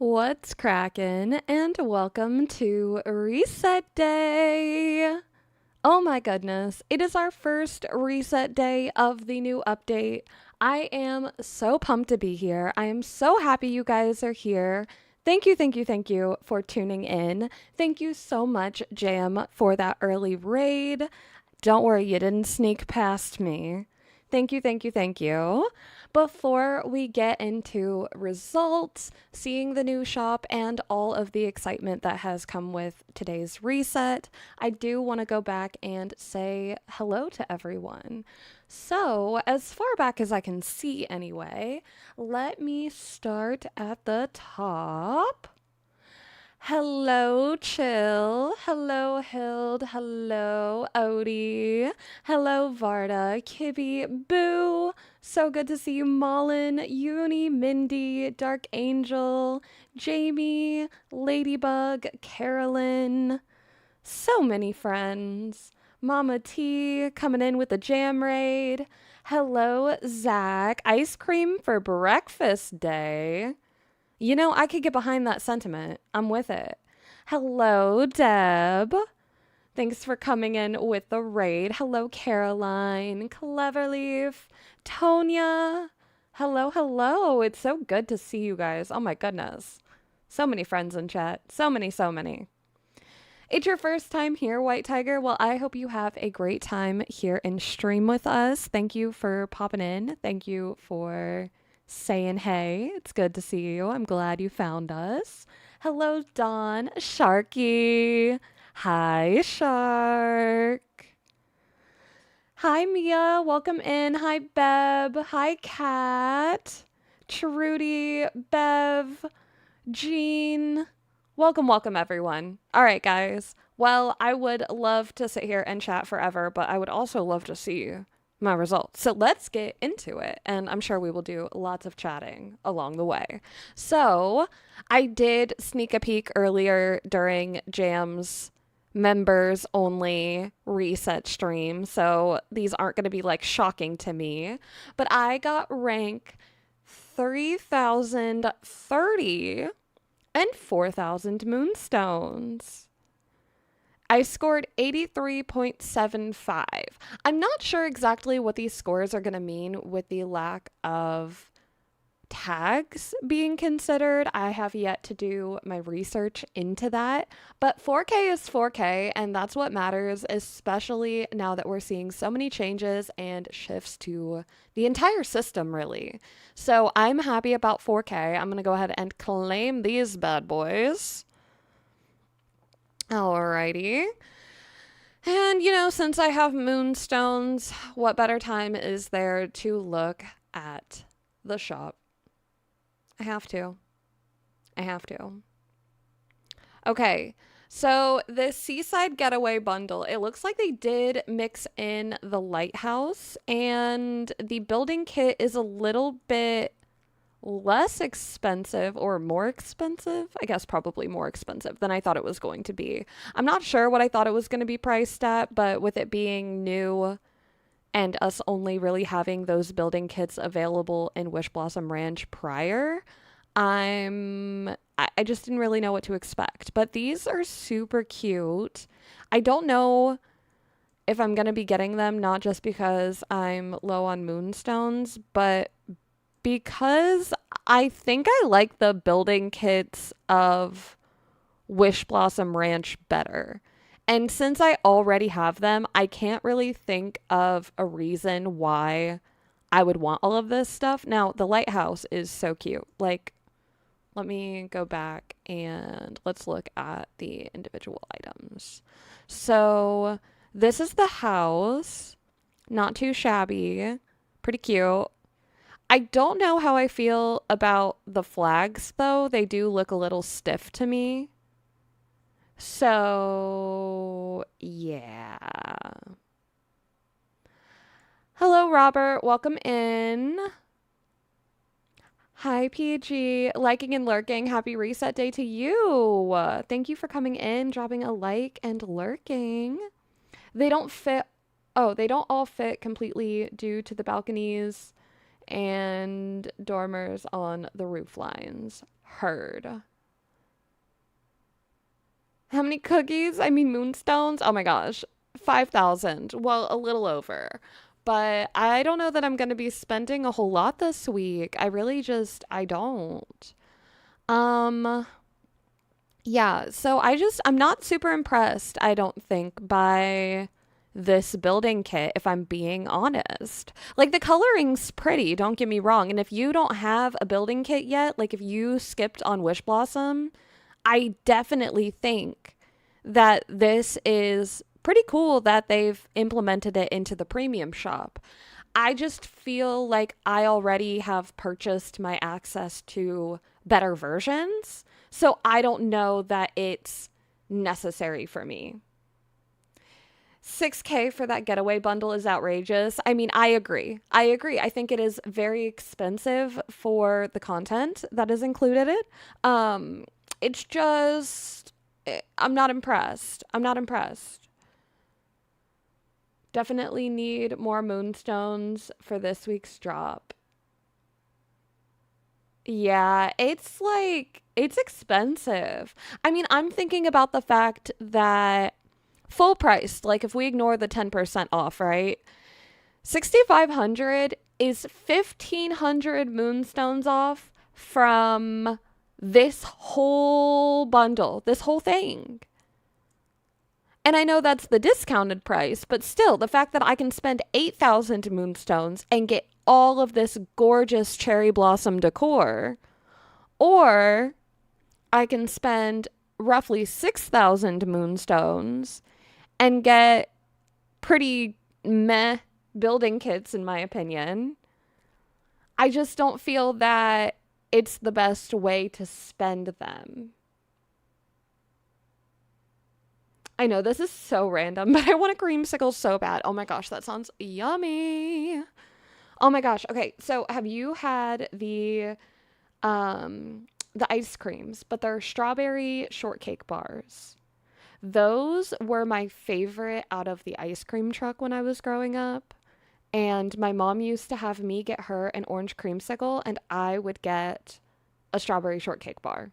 What's crackin'? And welcome to Reset Day! Oh my goodness, it is our first reset day of the new update. I am so pumped to be here. I am so happy you guys are here. Thank you for tuning in. Thank you so much, Jam, for that early raid. Don't worry, you didn't sneak past me. Thank you. Before we get into results, seeing the new shop, and all of the excitement that has come with today's reset, I do want to go back and say hello to everyone. So, as far back as I can see anyway, let me start at the top. Hello, Chill. Hello, Hild. Hello, Odie. Hello, Varda, Kibby, Boo. So good to see you, Mullen, Uni, Mindy, Dark Angel, Jamie, Ladybug, Carolyn. So many friends. Mama T coming in with the jam raid. Hello, Zach. Ice cream for breakfast day. You know, I could get behind that sentiment. I'm with it. Hello, Deb. Thanks for coming in with the raid. Hello, Caroline, Cleverleaf, Tonya. Hello. It's so good to see you guys. Oh my goodness. So many friends in chat. So many. It's your first time here, White Tiger. Well, I hope you have a great time here in stream with us. Thank you for popping in. Thank you for saying hey. It's good to see you. I'm glad you found us. Hello, Dawn. Sharky. Hi, Shark. Hi, Mia. Welcome in. Hi, Beb. Hi, Kat. Trudy. Bev. Jean. Welcome, everyone. All right, guys. Well, I would love to sit here and chat forever, but I would also love to see my results. So let's get into it. And I'm sure we will do lots of chatting along the way. So I did sneak a peek earlier during Jam's members only reset stream. So these aren't going to be like shocking to me. But I got rank 3030 and 4,000 moonstones. I scored 83.75. I'm not sure exactly what these scores are going to mean with the lack of tags being considered. I have yet to do my research into that, but 4K is 4K, and that's what matters, especially now that we're seeing so many changes and shifts to the entire system, really. So I'm happy about 4K. I'm going to go ahead and claim these bad boys. Alrighty. And, you know, since I have moonstones, what better time is there to look at the shop? I have to. Okay, so the Seaside Getaway bundle, it looks like they did mix in the lighthouse, and the building kit is a little bit less expensive or more expensive. I guess probably more expensive than I thought it was going to be. I'm not sure what I thought it was going to be priced at, but with it being new and us only really having those building kits available in Wish Blossom Ranch prior, I just didn't really know what to expect. But these are super cute. I don't know if I'm going to be getting them, not just because I'm low on moonstones, but because I think I like the building kits of Wish Blossom Ranch better. And since I already have them, I can't really think of a reason why I would want all of this stuff. Now, the lighthouse is so cute. Like, let me go back and let's look at the individual items. So, this is the house. Not too shabby. Pretty cute. I don't know how I feel about the flags, though. They do look a little stiff to me. So, yeah. Hello, Robert. Welcome in. Hi, PG. Liking and lurking. Happy reset day to you. Thank you for coming in, dropping a like, and lurking. They don't fit. Oh, they don't all fit completely due to the balconies and dormers on the roof lines. heard. How many cookies? I mean, moonstones? Oh my gosh. 5,000. Well, a little over. But I don't know that I'm going to be spending a whole lot this week. I don't. Um, yeah, so I'm not super impressed, I don't think, by this building kit, if I'm being honest. Like, the coloring's pretty, don't get me wrong. And if you don't have a building kit yet, like if you skipped on Wish Blossom, I definitely think that this is pretty cool that they've implemented it into the premium shop. I just feel like I already have purchased my access to better versions, so I don't know that it's necessary for me. 6K for that getaway bundle is outrageous. I mean, I agree. I think it is very expensive for the content that is included it. It's just I'm not impressed. I'm not impressed. Definitely need more moonstones for this week's drop. Yeah, it's expensive. I mean, I'm thinking about the fact that full priced, like if we ignore the 10% off, right? 6,500 is 1,500 moonstones off from this whole bundle, this whole thing. And I know that's the discounted price, but still, the fact that I can spend 8,000 moonstones and get all of this gorgeous cherry blossom decor, or I can spend roughly 6,000 moonstones and get pretty meh building kits, in my opinion. I just don't feel that it's the best way to spend them. I know this is so random, but I want a creamsicle so bad. Oh my gosh, that sounds yummy. Oh my gosh. Okay, so have you had the ice creams, but they're strawberry shortcake bars? Those were my favorite out of the ice cream truck when I was growing up. And my mom used to have me get her an orange creamsicle, and I would get a strawberry shortcake bar.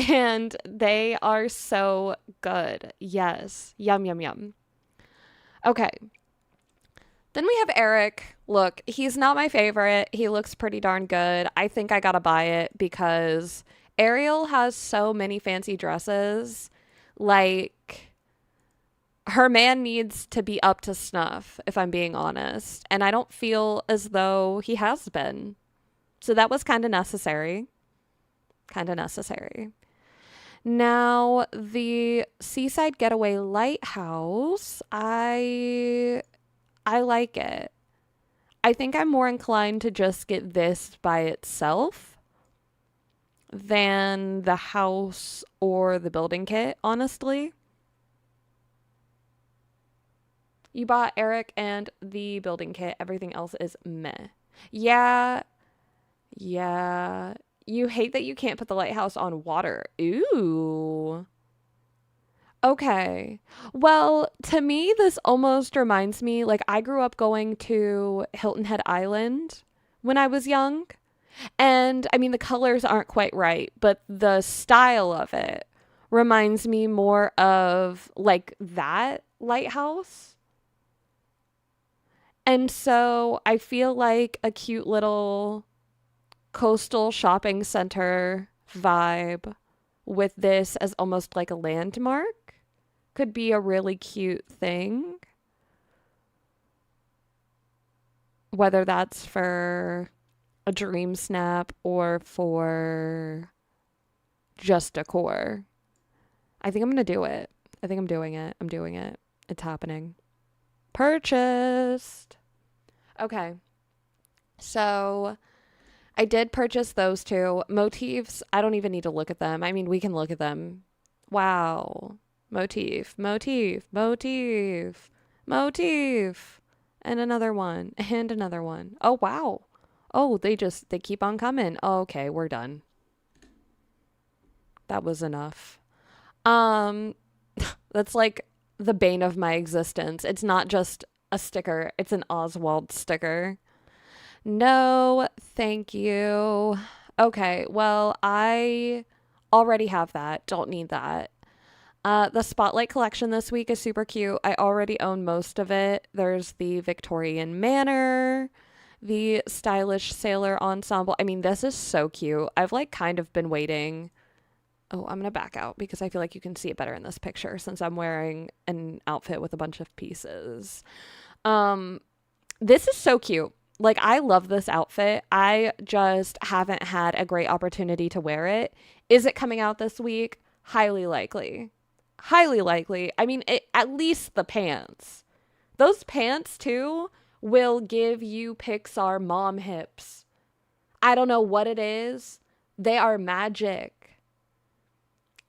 And they are so good. Yes. Yum, yum, yum. Okay. Then we have Eric. Look, he's not my favorite. He looks pretty darn good. I think I gotta buy it because Ariel has so many fancy dresses. Like, her man needs to be up to snuff, if I'm being honest. And I don't feel as though he has been. So that was kind of necessary. Kind of necessary. Now, the Seaside Getaway Lighthouse, I like it. I think I'm more inclined to just get this by itself than the house or the building kit, honestly. You bought Eric and the building kit. Everything else is meh. Yeah, yeah. You hate that you can't put the lighthouse on water. Ooh. Okay. Well, to me, this almost reminds me, like, I grew up going to Hilton Head Island when I was young. And I mean, the colors aren't quite right, but the style of it reminds me more of like that lighthouse. And so I feel like a cute little coastal shopping center vibe with this as almost like a landmark could be a really cute thing. Whether that's for a dream snap or for just decor. I think I'm going to do it. I think I'm doing it. I'm doing it. It's happening. Purchased. Okay. So I did purchase those two. Motifs, I don't even need to look at them. I mean, we can look at them. Wow. Motif, motif, motif, motif. And another one. And another one. Oh, wow. Oh, they keep on coming. Oh, okay, we're done. That was enough. Um, that's like the bane of my existence. It's not just a sticker, it's an Oswald sticker. No, thank you. Okay, well, I already have that. Don't need that. The Spotlight collection this week is super cute. I already own most of it. There's the Victorian Manor, the stylish sailor ensemble. I mean, this is so cute. I've like kind of been waiting. Oh, I'm going to back out because I feel like you can see it better in this picture since I'm wearing an outfit with a bunch of pieces. Um, this is so cute. Like, I love this outfit. I just haven't had a great opportunity to wear it. Is it coming out this week? Highly likely. Highly likely. I mean, at least the pants. Those pants, too, will give you Pixar mom hips. I don't know what it is. They are magic.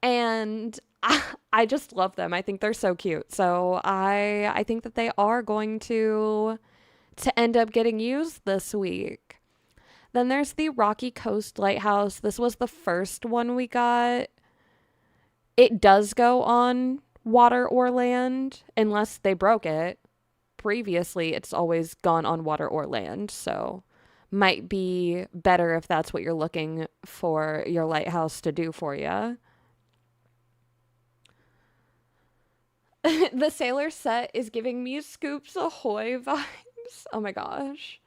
And I just love them. I think they're so cute. So I think that they are going to end up getting used this week. Then there's the Rocky Coast Lighthouse. This was the first one we got. It does go on water or land unless they broke it. Previously, it's always gone on water or land, so might be better if that's what you're looking for your lighthouse to do for you. The sailor set is giving me Scoops Ahoy vibes. Oh my gosh.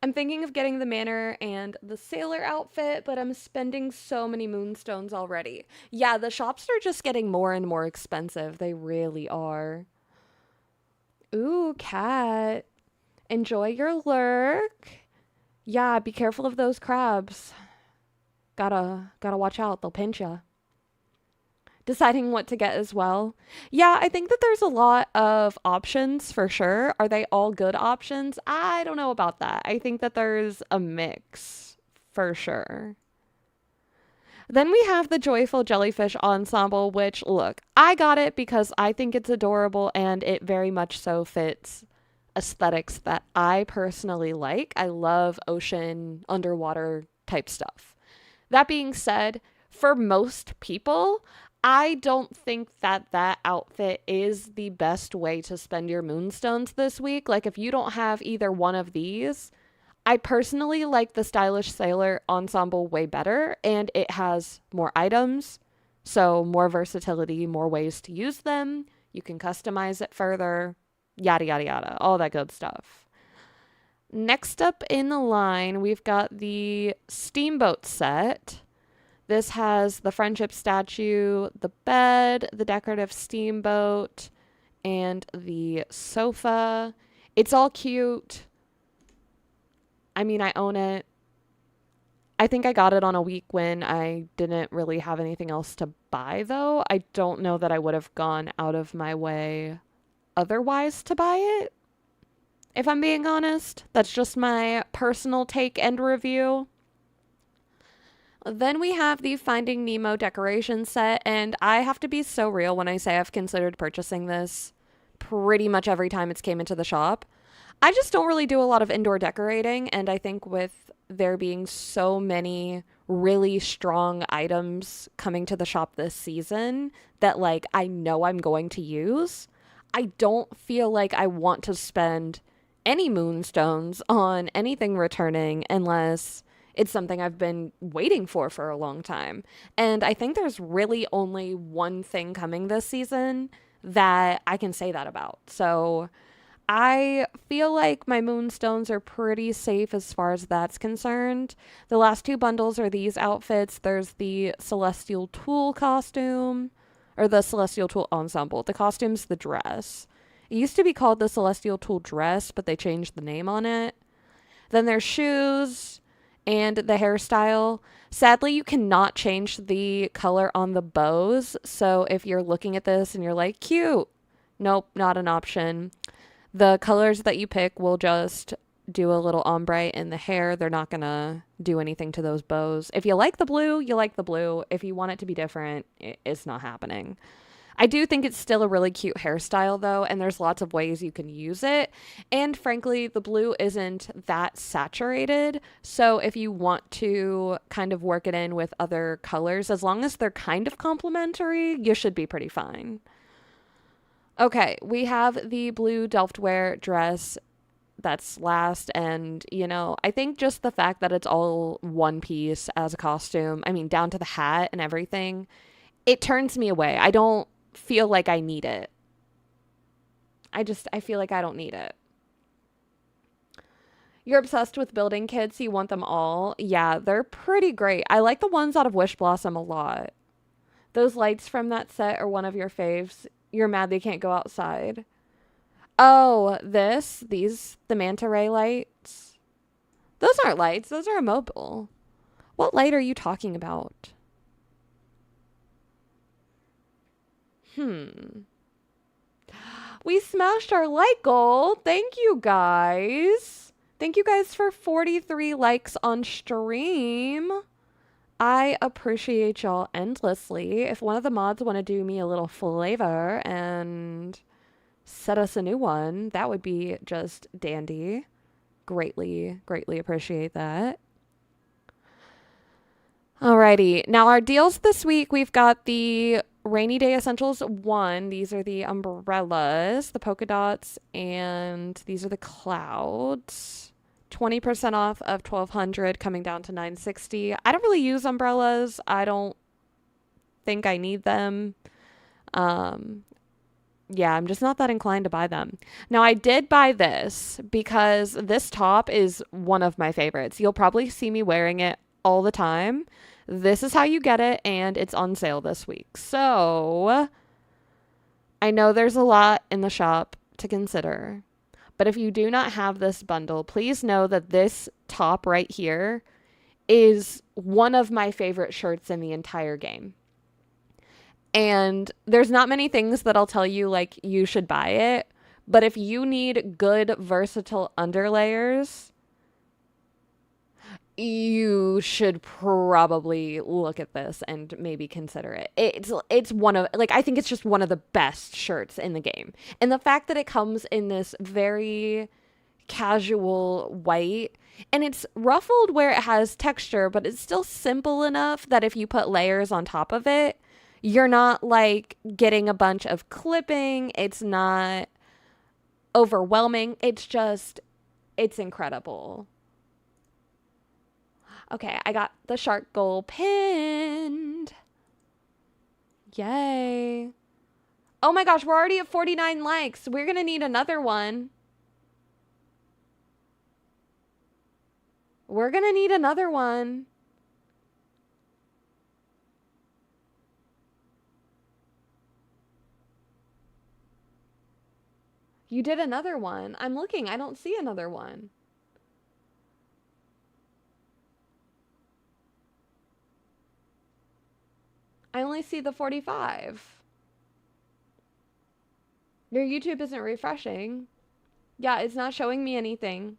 I'm thinking of getting the manor and the sailor outfit, but I'm spending so many moonstones already. Yeah, the shops are just getting more and more expensive. They really are. Ooh, cat. Enjoy your lurk. Yeah, be careful of those crabs. Gotta watch out. They'll pinch ya. Deciding what to get as well. Yeah, I think that there's a lot of options for sure. Are they all good options? I don't know about that. I think that there's a mix for sure. Then we have the Joyful Jellyfish Ensemble, which, look, I got it because I think it's adorable and it very much so fits aesthetics that I personally like. I love ocean, underwater type stuff. That being said, for most people, I don't think that that outfit is the best way to spend your moonstones this week. Like, if you don't have either one of these, I personally like the Stylish Sailor Ensemble way better, and it has more items, so more versatility, more ways to use them. You can customize it further, yada, yada, yada, all that good stuff. Next up in the line, we've got the Steamboat set. This has the friendship statue, the bed, the decorative steamboat, and the sofa. It's all cute. I mean, I own it. I think I got it on a week when I didn't really have anything else to buy, though. I don't know that I would have gone out of my way otherwise to buy it, if I'm being honest. That's just my personal take and review. Then we have the Finding Nemo decoration set, and I have to be so real when I say I've considered purchasing this pretty much every time it's came into the shop. I just don't really do a lot of indoor decorating, and I think with there being so many really strong items coming to the shop this season that, like, I know I'm going to use, I don't feel like I want to spend any moonstones on anything returning unless it's something I've been waiting for a long time. And I think there's really only one thing coming this season that I can say that about. So I feel like my moonstones are pretty safe as far as that's concerned. The last two bundles are these outfits. There's the Celestial Tool costume, or the Celestial Tool ensemble. The costume's the dress. It used to be called the Celestial Tool dress, but they changed the name on it. Then there's shoes and the hairstyle. Sadly, you cannot change the color on the bows. So if you're looking at this and you're like, cute, nope, not an option. The colors that you pick will just do a little ombre in the hair. They're not going to do anything to those bows. If you like the blue, you like the blue. If you want it to be different, it's not happening. I do think it's still a really cute hairstyle, though, and there's lots of ways you can use it. And frankly, the blue isn't that saturated. So if you want to kind of work it in with other colors, as long as they're kind of complementary, you should be pretty fine. Okay, we have the blue Delftware dress. that's last. And, you know, I think just the fact that it's all one piece as a costume, I mean, down to the hat and everything, it turns me away. I don't feel like I need it. I feel like I don't need it. You're obsessed with building kits. You want them all. Yeah, they're pretty great. I like the ones out of Wish Blossom a lot. Those lights from that set are one of your faves. You're mad they can't go outside. Oh, the manta ray lights. Those aren't lights. Those are immobile. What light are you talking about? We smashed our like goal. Thank you guys. Thank you guys for 43 likes on stream. I appreciate y'all endlessly. If one of the mods want to do me a little flavor and set us a new one, that would be just dandy. Greatly, greatly appreciate that. Alrighty. Now our deals this week, we've got the Rainy Day Essentials 1. These are the umbrellas, the polka dots, and these are the clouds. 20% off of 1200 coming down to 960. I don't really use umbrellas. I don't think I need them. Yeah, I'm just not that inclined to buy them. Now, I did buy this because this top is one of my favorites. You'll probably see me wearing it all the time. This is how you get it, and it's on sale this week. So, I know there's a lot in the shop to consider. But if you do not have this bundle, please know that this top right here is one of my favorite shirts in the entire game. And there's not many things that I'll tell you, like, you should buy it. But if you need good, versatile underlayers, you should probably look at this and maybe consider it. It's one of, like, I think it's just one of the best shirts in the game. And the fact that it comes in this very casual white, and it's ruffled where it has texture, but it's still simple enough that if you put layers on top of it, you're not, like, getting a bunch of clipping. It's not overwhelming. It's incredible. Okay, I got the shark goal pinned. Yay. Oh my gosh, we're already at 49 likes. We're going to need another one. We're going to need another one. You did another one. I'm looking. I don't see another one. I only see the 45. Your YouTube isn't refreshing. Yeah, it's not showing me anything.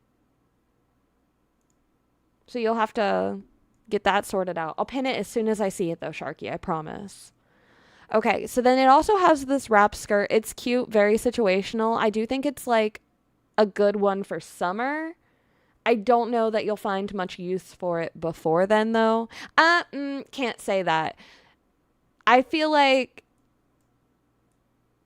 So you'll have to get that sorted out. I'll pin it as soon as I see it though, Sharky. I promise. Okay, so then it also has this wrap skirt. It's cute, very situational. I do think it's like a good one for summer. I don't know that you'll find much use for it before then though. Can't say that. I feel like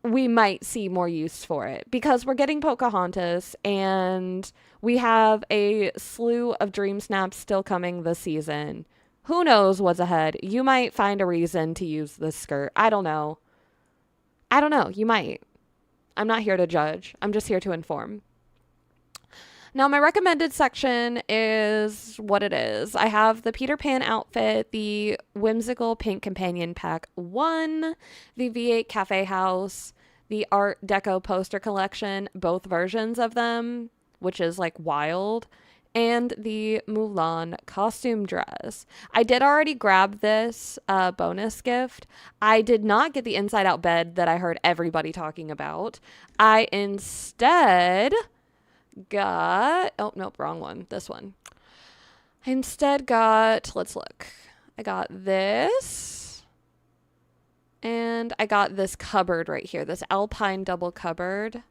we might see more use for it because we're getting Pocahontas and we have a slew of Dream Snaps still coming this season. Who knows what's ahead? You might find a reason to use this skirt. I don't know. You might. I'm not here to judge. I'm just here to inform. Now, my recommended section is what it is. I have the Peter Pan outfit, the Whimsical Pink Companion Pack 1, the V8 Cafe House, the Art Deco poster collection, both versions of them, which is like wild, and the Mulan costume dress. I did already grab this bonus gift. I did not get the inside out bed that I heard everybody talking about. I instead got, oh, nope, wrong one. This one. I instead got, let's look. I got this. And I got this cupboard right here. This Alpine double cupboard.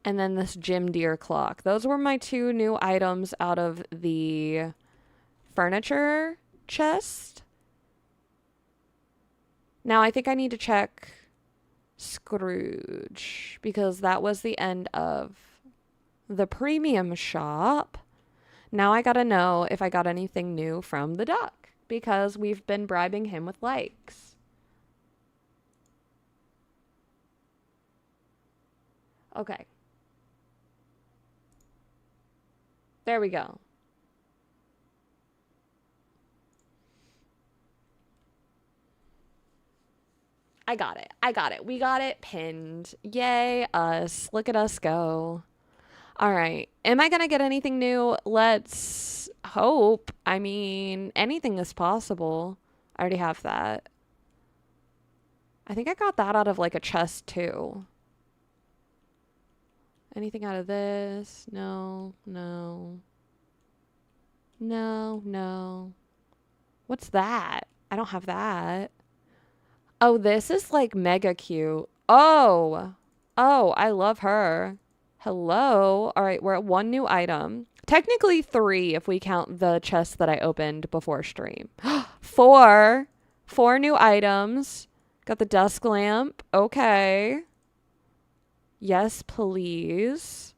And then this Jim Deere clock. Those were my two new items out of the furniture chest. Now I think I need to check Scrooge because that was the end of the premium shop. Now I gotta know if I got anything new from the duck, because we've been bribing him with likes. Okay. There we go. I got it. I got it. We got it pinned. Yay, us. Look at us go. All right. Am I going to get anything new? Let's hope. I mean, anything is possible. I already have that. I think I got that out of like a chest too. Anything out of this? No, no. No, no. What's that? I don't have that. Oh, this is like mega cute. Oh, I love her. Hello. All right, we're at 1 new item. Technically 3 if we count the chest that I opened before stream. 4. 4 new items. Got the dusk lamp. Okay. Yes, please.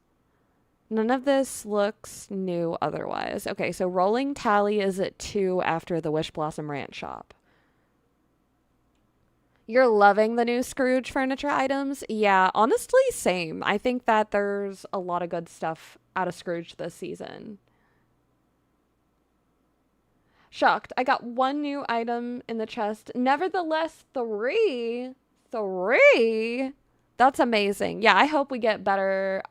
None of this looks new otherwise. Okay, so rolling tally is at 2 after the Wish Blossom Ranch shop. You're loving the new Scrooge furniture items? Yeah, honestly, same. I think that there's a lot of good stuff out of Scrooge this season. Shocked. I got 1 new item in the chest. Nevertheless, 3. 3? That's amazing. Yeah, I hope we get better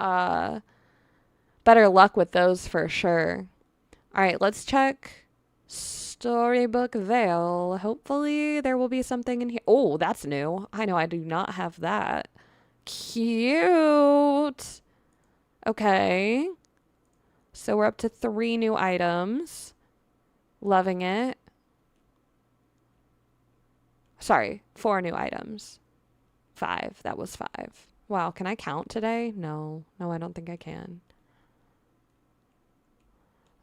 luck with those for sure. All right, let's check Storybook Veil. Hopefully there will be something in here. Oh, that's new. I know I do not have that. Cute. Okay. So we're up to 3 new items. Loving it. Sorry, 4 new items. 5. That was 5. Wow, can I count today? No. No, I don't think I can.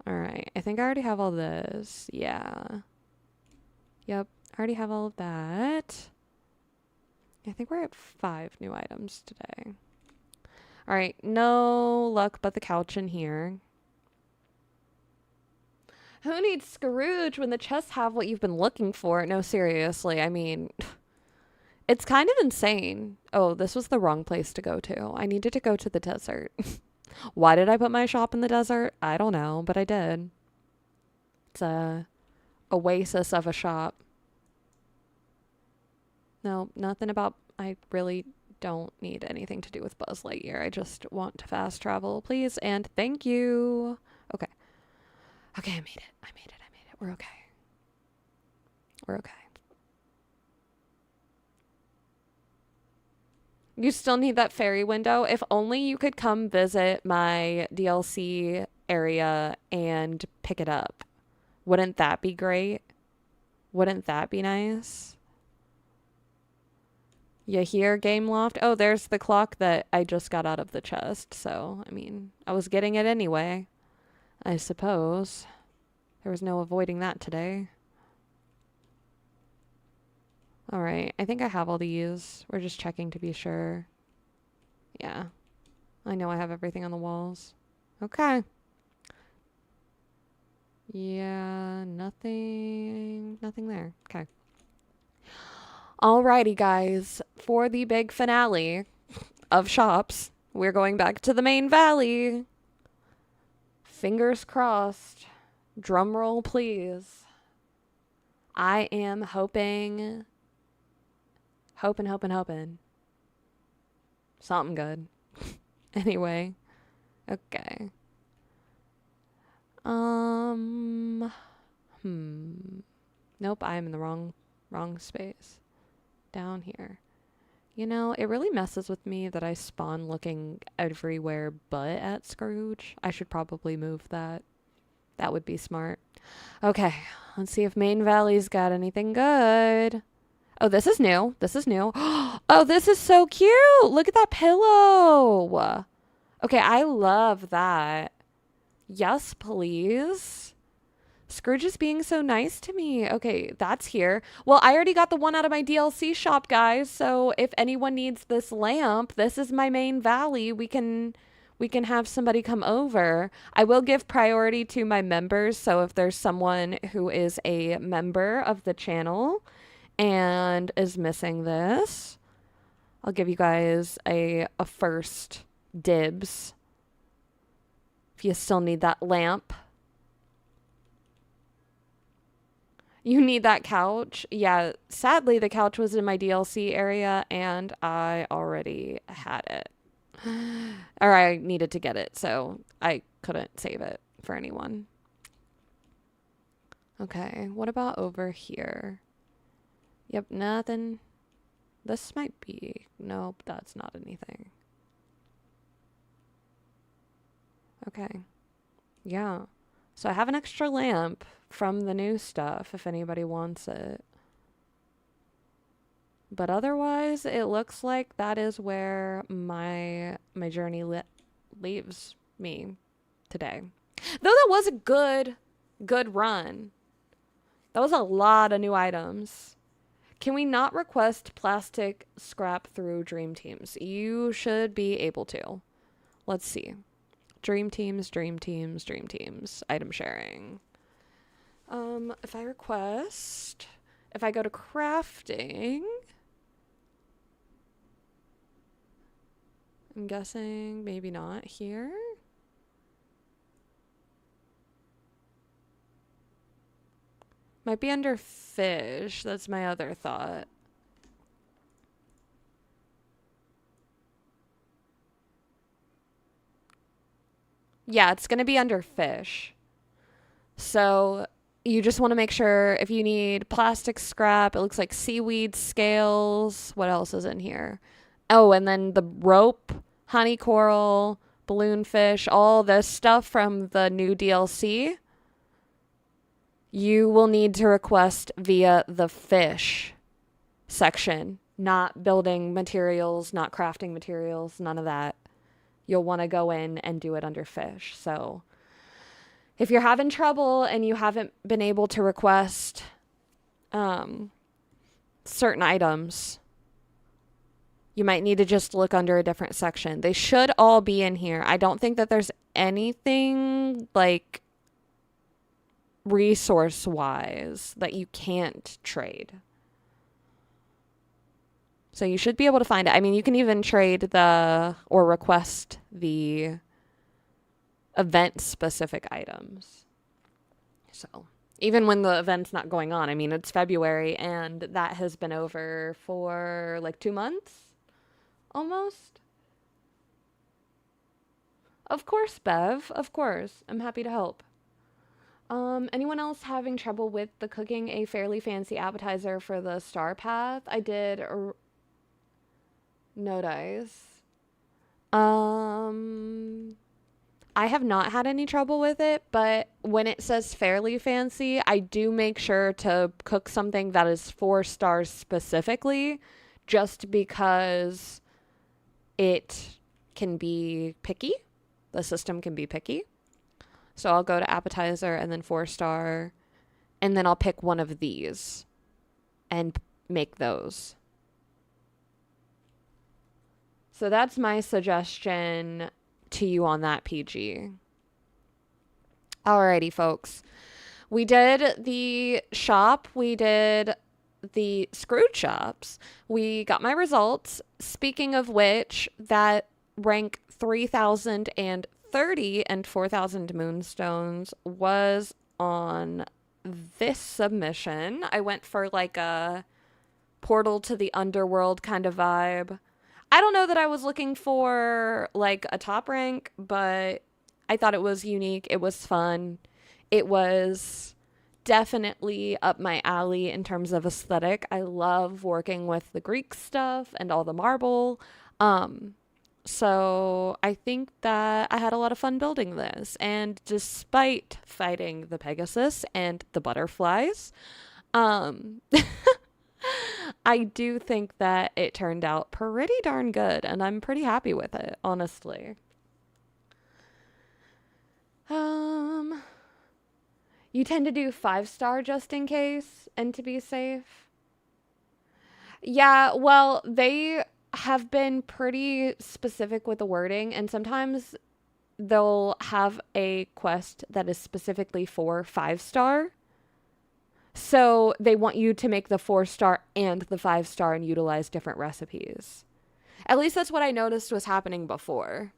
All right. I think I already have all this. Yeah. Yep. I already have all of that. I think we're at 5 new items today. All right. No luck but the couch in here. Who needs Scrooge when the chests have what you've been looking for? No, seriously. I mean, it's kind of insane. Oh, this was the wrong place to go to. I needed to go to the desert. Why did I put my shop in the desert? I don't know, but I did. It's a oasis of a shop. No, nothing about... I really don't need anything to do with Buzz Lightyear. I just want to fast travel, please, and thank you. Okay. Okay, I made it. I made it. I made it. We're okay. We're okay. You still need that fairy window. If only you could come visit my DLC area and pick it up. Wouldn't that be great? Wouldn't that be nice? You hear, Game Loft? Oh, there's the clock that I just got out of the chest. So, I mean, I was getting it anyway, I suppose. There was no avoiding that today. All right, I think I have all these. We're just checking to be sure. Yeah, I know I have everything on the walls. Okay. Yeah, nothing there. Okay. Alrighty, guys. For the big finale of shops, we're going back to the main valley. Fingers crossed. Drum roll, please. I am hoping... Hoping. Something good. Anyway. Okay. Nope, I'm in the wrong space. Down here. You know, it really messes with me that I spawn looking everywhere but at Scrooge. I should probably move that. That would be smart. Okay, let's see if Main Valley's got anything good. Oh, this is new. This is new. Oh, this is so cute. Look at that pillow. Okay, I love that. Yes, please. Scrooge is being so nice to me. Okay, that's here. Well, I already got the one out of my DLC shop, guys. So if anyone needs this lamp, this is my Main Valley. We can we can have somebody come over. I will give priority to my members. So if there's someone who is a member of the channel and is missing this, I'll give you guys a first dibs. If you still need that lamp. You need that couch. Yeah, sadly, the couch was in my DLC area and I already had it. Or I needed to get it, so I couldn't save it for anyone. Okay, what about over here? Yep, nothing. This might be... Nope, that's not anything. Okay. Yeah. So I have an extra lamp from the new stuff if anybody wants it. But otherwise, it looks like that is where my journey leaves me today. Though that was a good run. That was a lot of new items. Can we not request plastic scrap through Dream Teams? You should be able to. Let's see. Dream Teams, Dream Teams, Dream Teams. Item sharing. If I request... If I go to crafting... I'm guessing maybe not here. Might be under fish. That's my other thought. Yeah, it's going to be under fish. So you just want to make sure if you need plastic scrap, it looks like seaweed scales. What else is in here? Oh, and then the rope, honey coral, balloon fish, all this stuff from the new DLC, you will need to request via the fish section, not building materials, not crafting materials, none of that. You'll want to go in and do it under fish. So if you're having trouble and you haven't been able to request certain items, you might need to just look under a different section. They should all be in here. I don't think that there's anything like resource-wise that you can't trade. So you should be able to find it. I mean, you can even trade or request the event-specific items. So even when the event's not going on, I mean, it's February and that has been over for like 2 months. Almost. Of course, Bev. Of course. I'm happy to help. Anyone else having trouble with the cooking a fairly fancy appetizer for the star path? I did no dice. I have not had any trouble with it, but when it says fairly fancy, I do make sure to cook something that is 4 stars specifically, just because it can be picky. The system can be picky. So I'll go to appetizer and then 4 star, and then I'll pick one of these and make those. So that's my suggestion to you on that, PG. Alrighty, folks. We did the shop. We did the screwed shops. We got my results. Speaking of which, that rank 3030 and 4,000 moonstones was on this submission. I went for like a portal to the underworld kind of vibe. I don't know that I was looking for like a top rank, but I thought it was unique. It was fun. It was definitely up my alley in terms of aesthetic. I love working with the Greek stuff and all the marble. So I think that I had a lot of fun building this. And despite fighting the Pegasus and the butterflies, I do think that it turned out pretty darn good, and I'm pretty happy with it, honestly. You tend to do 5-star just in case and to be safe. Yeah, well, they have been pretty specific with the wording, and sometimes they'll have a quest that is specifically for 5-star. So they want you to make the 4-star and the 5-star and utilize different recipes. At least that's what I noticed was happening before.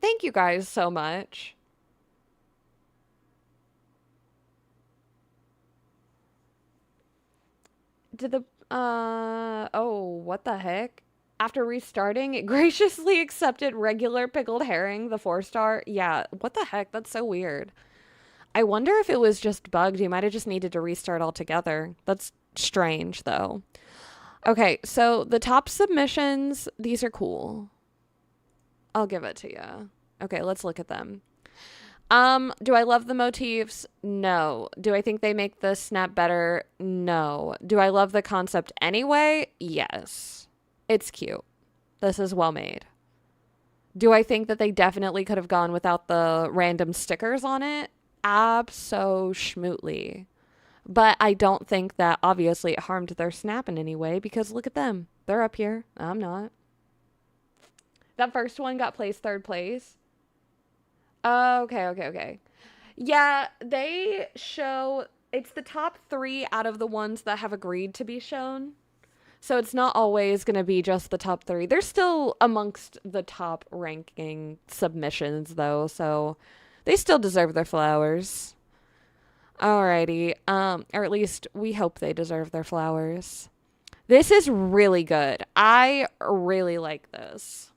Thank you guys so much. Did the, oh, what the heck? After restarting, it graciously accepted regular pickled herring, the 4-star. Yeah, what the heck? That's so weird. I wonder if it was just bugged. You might have just needed to restart altogether. That's strange, though. Okay, so the top submissions, these are cool. I'll give it to you. Okay, let's look at them. Do I love the motifs? No. Do I think they make the snap better? No. Do I love the concept anyway? Yes. It's cute. This is well made. Do I think that they definitely could have gone without the random stickers on it? Abso-schmootly. But I don't think that obviously it harmed their snap in any way because look at them. They're up here. I'm not. That first one got placed 3rd place. Okay. Yeah, they show, it's the top 3 out of the ones that have agreed to be shown. So it's not always going to be just the top 3. They're still amongst the top ranking submissions though, so they still deserve their flowers. Alrighty, or at least we hope they deserve their flowers. This is really good. I really like this.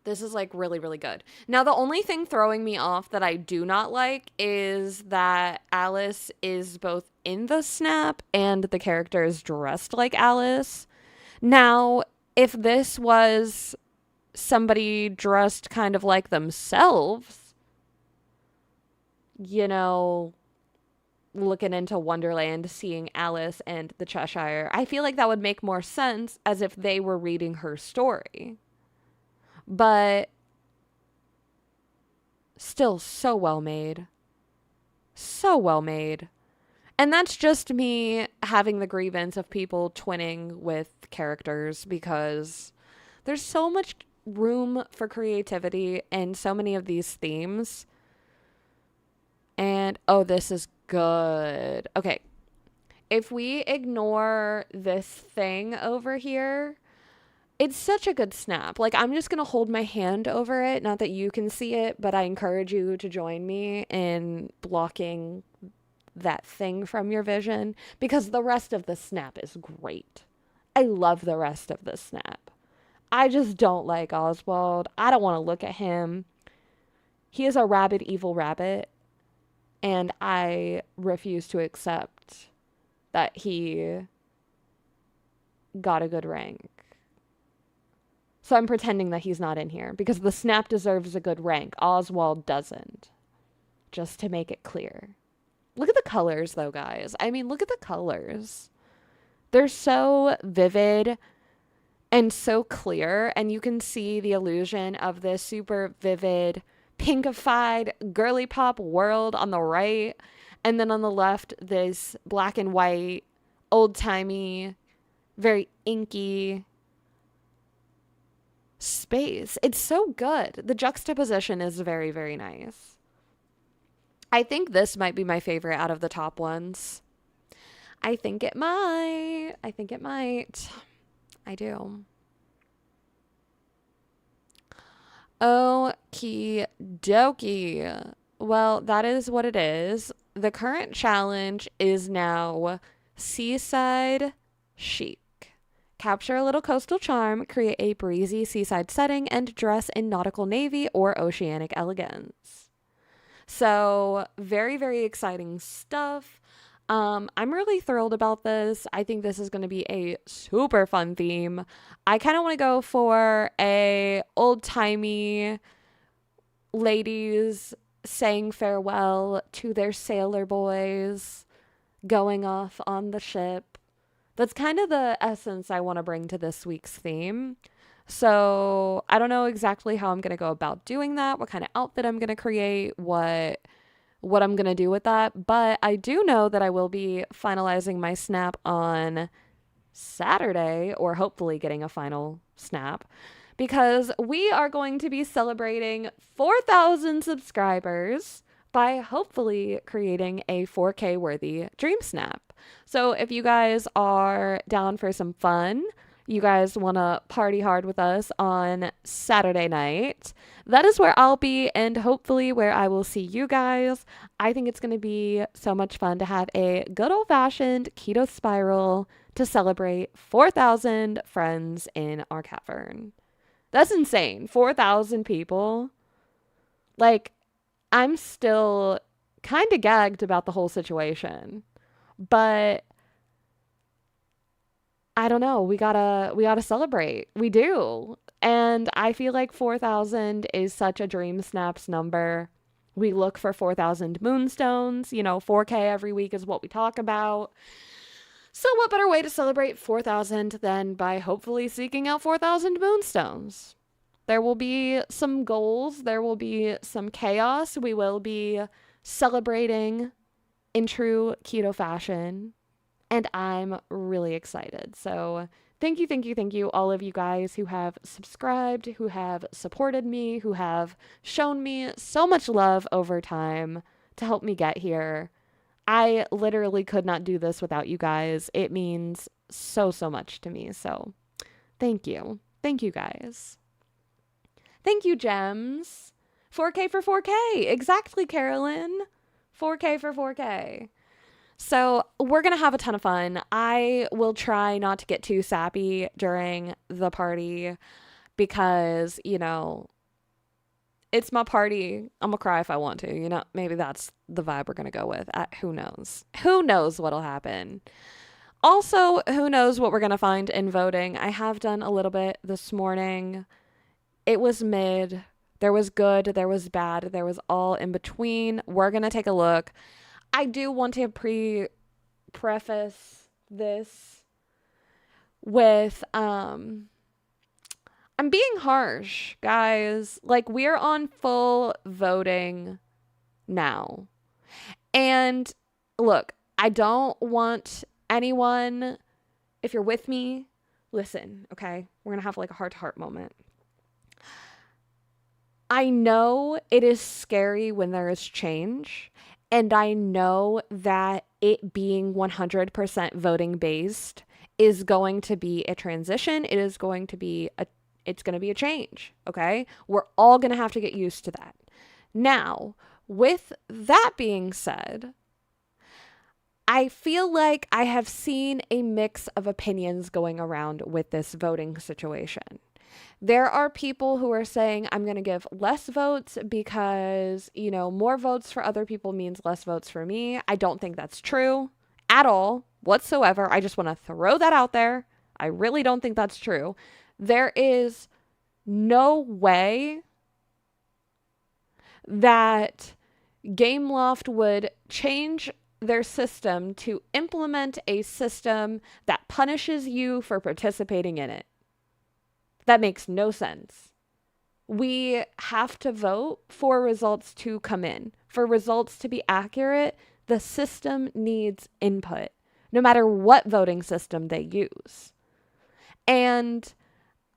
This is like really, really good. Now, the only thing throwing me off that I do not like is that Alice is both in the snap and the character is dressed like Alice. Now, if this was somebody dressed kind of like themselves, you know, looking into Wonderland, seeing Alice and the Cheshire, I feel like that would make more sense as if they were reading her story. But still so well made. So well made. And that's just me having the grievance of people twinning with characters because there's so much room for creativity in so many of these themes. And, oh, this is good. Okay. If we ignore this thing over here, it's such a good snap. Like, I'm just going to hold my hand over it. Not that you can see it, but I encourage you to join me in blocking that thing from your vision because the rest of the snap is great. I love the rest of the snap. I just don't like Oswald. I don't want to look at him. He is a rabid, evil rabbit, and I refuse to accept that he got a good rank. So I'm pretending that he's not in here because the snap deserves a good rank. Oswald doesn't. Just to make it clear. Look at the colors though, guys. I mean, look at the colors. They're so vivid and so clear, and you can see the illusion of this super vivid, pinkified, girly pop world on the right, and then on the left, this black and white, old-timey, very inky space. It's so good. The juxtaposition is very, very nice. I think this might be my favorite out of the top ones. I think it might. I do. Okie dokie. Well, that is what it is. The current challenge is now Seaside Chic. Capture a little coastal charm, create a breezy seaside setting, and dress in nautical navy or oceanic elegance. So, very, very exciting stuff. I'm really thrilled about this. I think this is going to be a super fun theme. I kind of want to go for a old-timey ladies saying farewell to their sailor boys, going off on the ship. That's kind of the essence I want to bring to this week's theme. So I don't know exactly how I'm going to go about doing that, what kind of outfit I'm going to create, what I'm going to do with that. But I do know that I will be finalizing my snap on Saturday, or hopefully getting a final snap, because we are going to be celebrating 4,000 subscribers by hopefully creating a 4K worthy dream snap. So if you guys are down for some fun, you guys want to party hard with us on Saturday night, that is where I'll be, and hopefully where I will see you guys. I think it's going to be so much fun to have a good old-fashioned keto spiral to celebrate 4,000 friends in our cavern. That's insane. 4,000 people. Like, I'm still kind of gagged about the whole situation. But I don't know. We gotta celebrate. We do. And I feel like 4,000 is such a dream snaps number. We look for 4,000 moonstones. 4K every week is what we talk about. So what better way to celebrate 4,000 than by hopefully seeking out 4,000 moonstones? There will be some goals. There will be some chaos. We will be celebrating in true keto fashion. And I'm really excited. So thank you, all of you guys who have subscribed, who have supported me, who have shown me so much love over time to help me get here. I literally could not do this without you guys. It means so much to me. So thank you. Thank you guys. Thank you, Gems. 4K for 4K. Exactly, Carolyn. 4K for 4K. So we're going to have a ton of fun. I will try not to get too sappy during the party because, it's my party. I'm going to cry if I want to. Maybe that's the vibe we're going to go with. Who knows? Who knows what'll happen? Also, who knows what we're going to find in voting? I have done a little bit this morning. It was mid. There was good. There was bad. There was all in between. We're going to take a look. I do want to preface this with, I'm being harsh, guys. Like, we're on full voting now. And look, I don't want anyone, if you're with me, listen, okay? We're going to have like a heart-to-heart moment. I know it is scary when there is change. And I know that it being 100% voting based is going to be a transition. It's going to be a change, okay? We're all going to have to get used to that. Now, with that being said, I feel like I have seen a mix of opinions going around with this voting situation. There are people who are saying, I'm going to give less votes because, more votes for other people means less votes for me. I don't think that's true at all, whatsoever. I just want to throw that out there. I really don't think that's true. There is no way that Gameloft would change their system to implement a system that punishes you for participating in it. That makes no sense. We have to vote for results to come in. For results to be accurate, the system needs input, no matter what voting system they use. And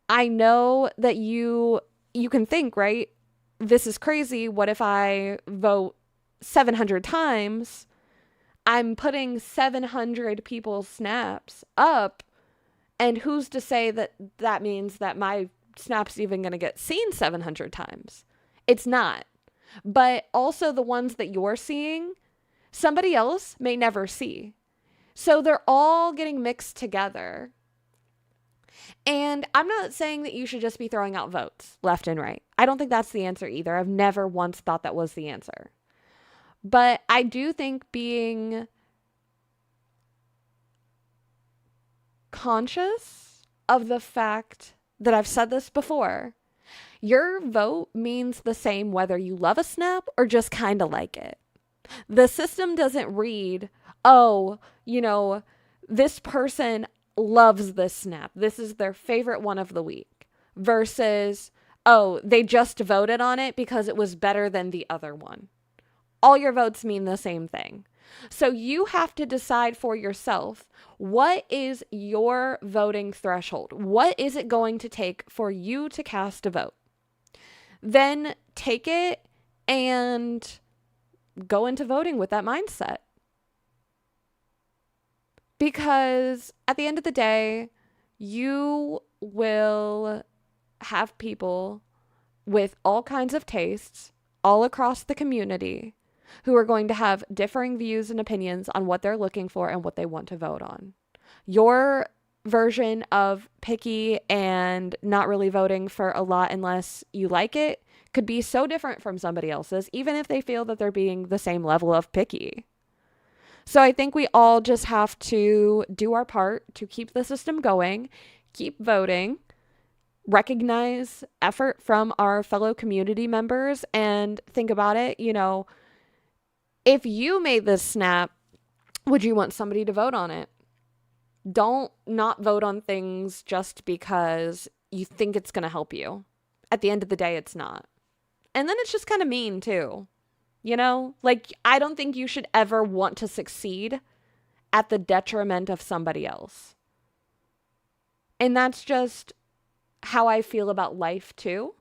I know that you can think, right? This is crazy. What if I vote 700 times? I'm putting 700 people's snaps up. And who's to say that that means that my snap's even going to get seen 700 times? It's not. But also the ones that you're seeing, somebody else may never see. So they're all getting mixed together. And I'm not saying that you should just be throwing out votes left and right. I don't think that's the answer either. I've never once thought that was the answer. But I do think being conscious of the fact that I've said this before, your vote means the same whether you love a snap or just kind of like it. The system doesn't read, this person loves this snap. This is their favorite one of the week. Versus, they just voted on it because it was better than the other one. All your votes mean the same thing. So you have to decide for yourself, what is your voting threshold? What is it going to take for you to cast a vote? Then take it and go into voting with that mindset. Because at the end of the day, you will have people with all kinds of tastes all across the community who are going to have differing views and opinions on what they're looking for and what they want to vote on. Your version of picky and not really voting for a lot unless you like it could be so different from somebody else's, even if they feel that they're being the same level of picky. So I think we all just have to do our part to keep the system going, keep voting, recognize effort from our fellow community members, and think about it. If you made this snap, would you want somebody to vote on it? Don't not vote on things just because you think it's going to help you. At the end of the day, it's not. And then it's just kind of mean too. I don't think you should ever want to succeed at the detriment of somebody else. And that's just how I feel about life too.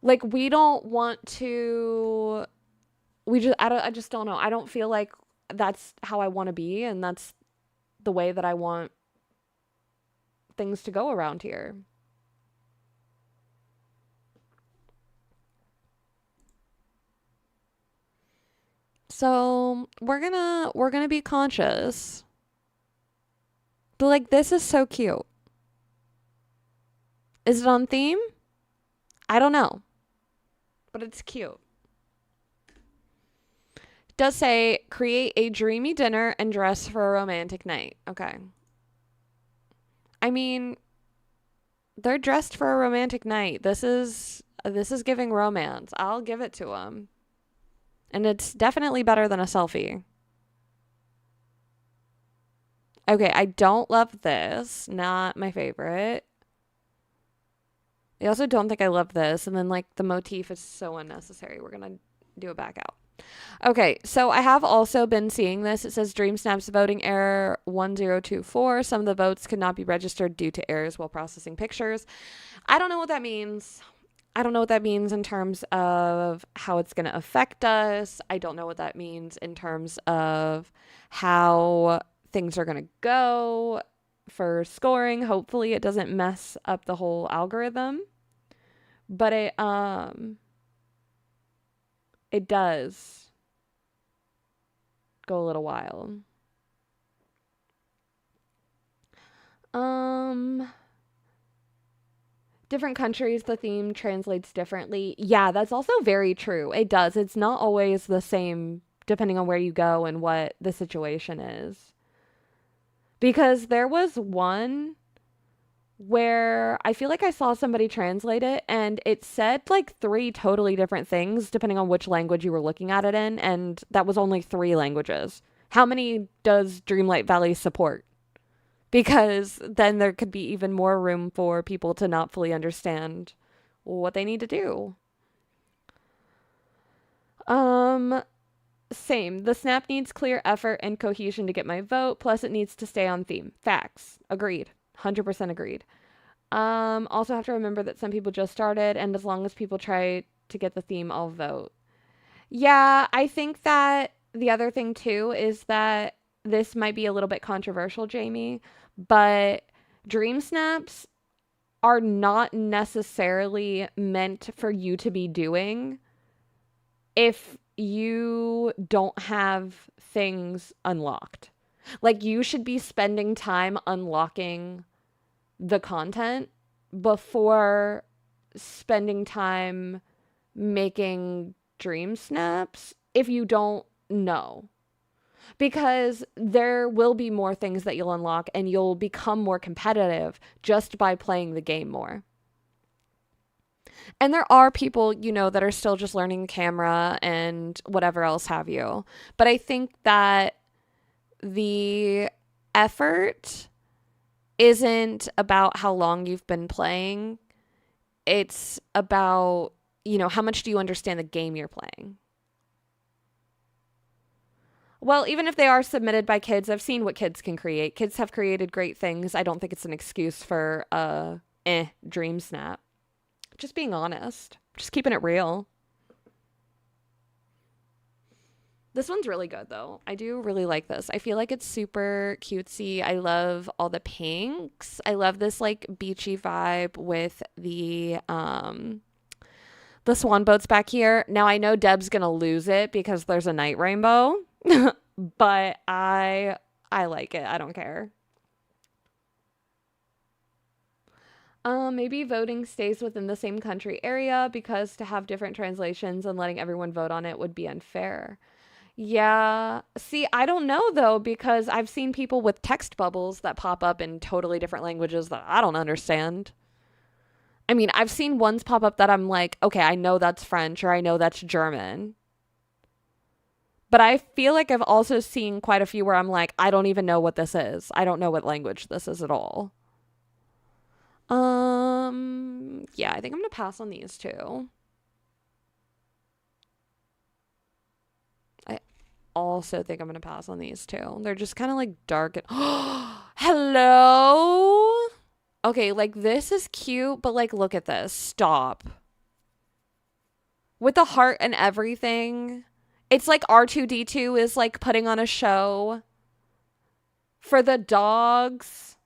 We don't want to, I just don't know. I don't feel like that's how I want to be, and that's the way that I want things to go around here. So we're gonna be conscious. But this is so cute. Is it on theme? I don't know. But it's cute. It does say create a dreamy dinner and dress for a romantic night. Okay. I mean, they're dressed for a romantic night. This is giving romance. I'll give it to them. And it's definitely better than a selfie. Okay, I don't love this. Not my favorite. I also don't think I love this. And then, the motif is so unnecessary. We're going to do it back out. Okay, so I have also been seeing this. It says Dream Snaps voting error 1024. Some of the votes could not be registered due to errors while processing pictures. I don't know what that means. I don't know what that means in terms of how it's going to affect us. I don't know what that means in terms of how things are going to go for scoring. Hopefully it doesn't mess up the whole algorithm. But it does go a little wild. Different countries, the theme translates differently. Yeah, that's also very true. It does. It's not always the same depending on where you go and what the situation is. Because there was one where I feel like I saw somebody translate it and it said 3 totally different things depending on which language you were looking at it in, and that was only 3 languages. How many does Dreamlight Valley support? Because then there could be even more room for people to not fully understand what they need to do. Same. The snap needs clear effort and cohesion to get my vote, plus it needs to stay on theme. Facts. Agreed. 100% agreed. Also have to remember that some people just started, and as long as people try to get the theme, I'll vote. Yeah, I think that the other thing too is that this might be a little bit controversial, Jamie, but dream snaps are not necessarily meant for you to be doing if you don't have things unlocked. You should be spending time unlocking the content before spending time making dream snaps if you don't know. Because there will be more things that you'll unlock and you'll become more competitive just by playing the game more. And there are people, that are still just learning the camera and whatever else have you. But I think that the effort isn't about how long you've been playing. It's about, how much do you understand the game you're playing? Well, even if they are submitted by kids, I've seen what kids can create. Kids have created great things. I don't think it's an excuse for dream snap. Just being honest. Just keeping it real. This one's really good though. I do really like this. I feel like it's super cutesy. I love all the pinks. I love this like beachy vibe with the swan boats back here. Now I know Deb's gonna lose it because there's a night rainbow, but I like it. I don't care. Maybe voting stays within the same country area because to have different translations and letting everyone vote on it would be unfair. Yeah. See, I don't know though, because I've seen people with text bubbles that pop up in totally different languages that I don't understand. I mean, I've seen ones pop up that I'm like, okay, I know that's French or I know that's German. But I feel like I've also seen quite a few where I'm like, I don't even know what this is. I don't know what language this is at all. Yeah, I think I'm gonna pass on these two. I also think I'm gonna pass on these two. They're just kind of like dark and hello. Okay, like this is cute, but like look at this. Stop. With the heart and everything. It's like R2D2 is like putting on a show for the dogs.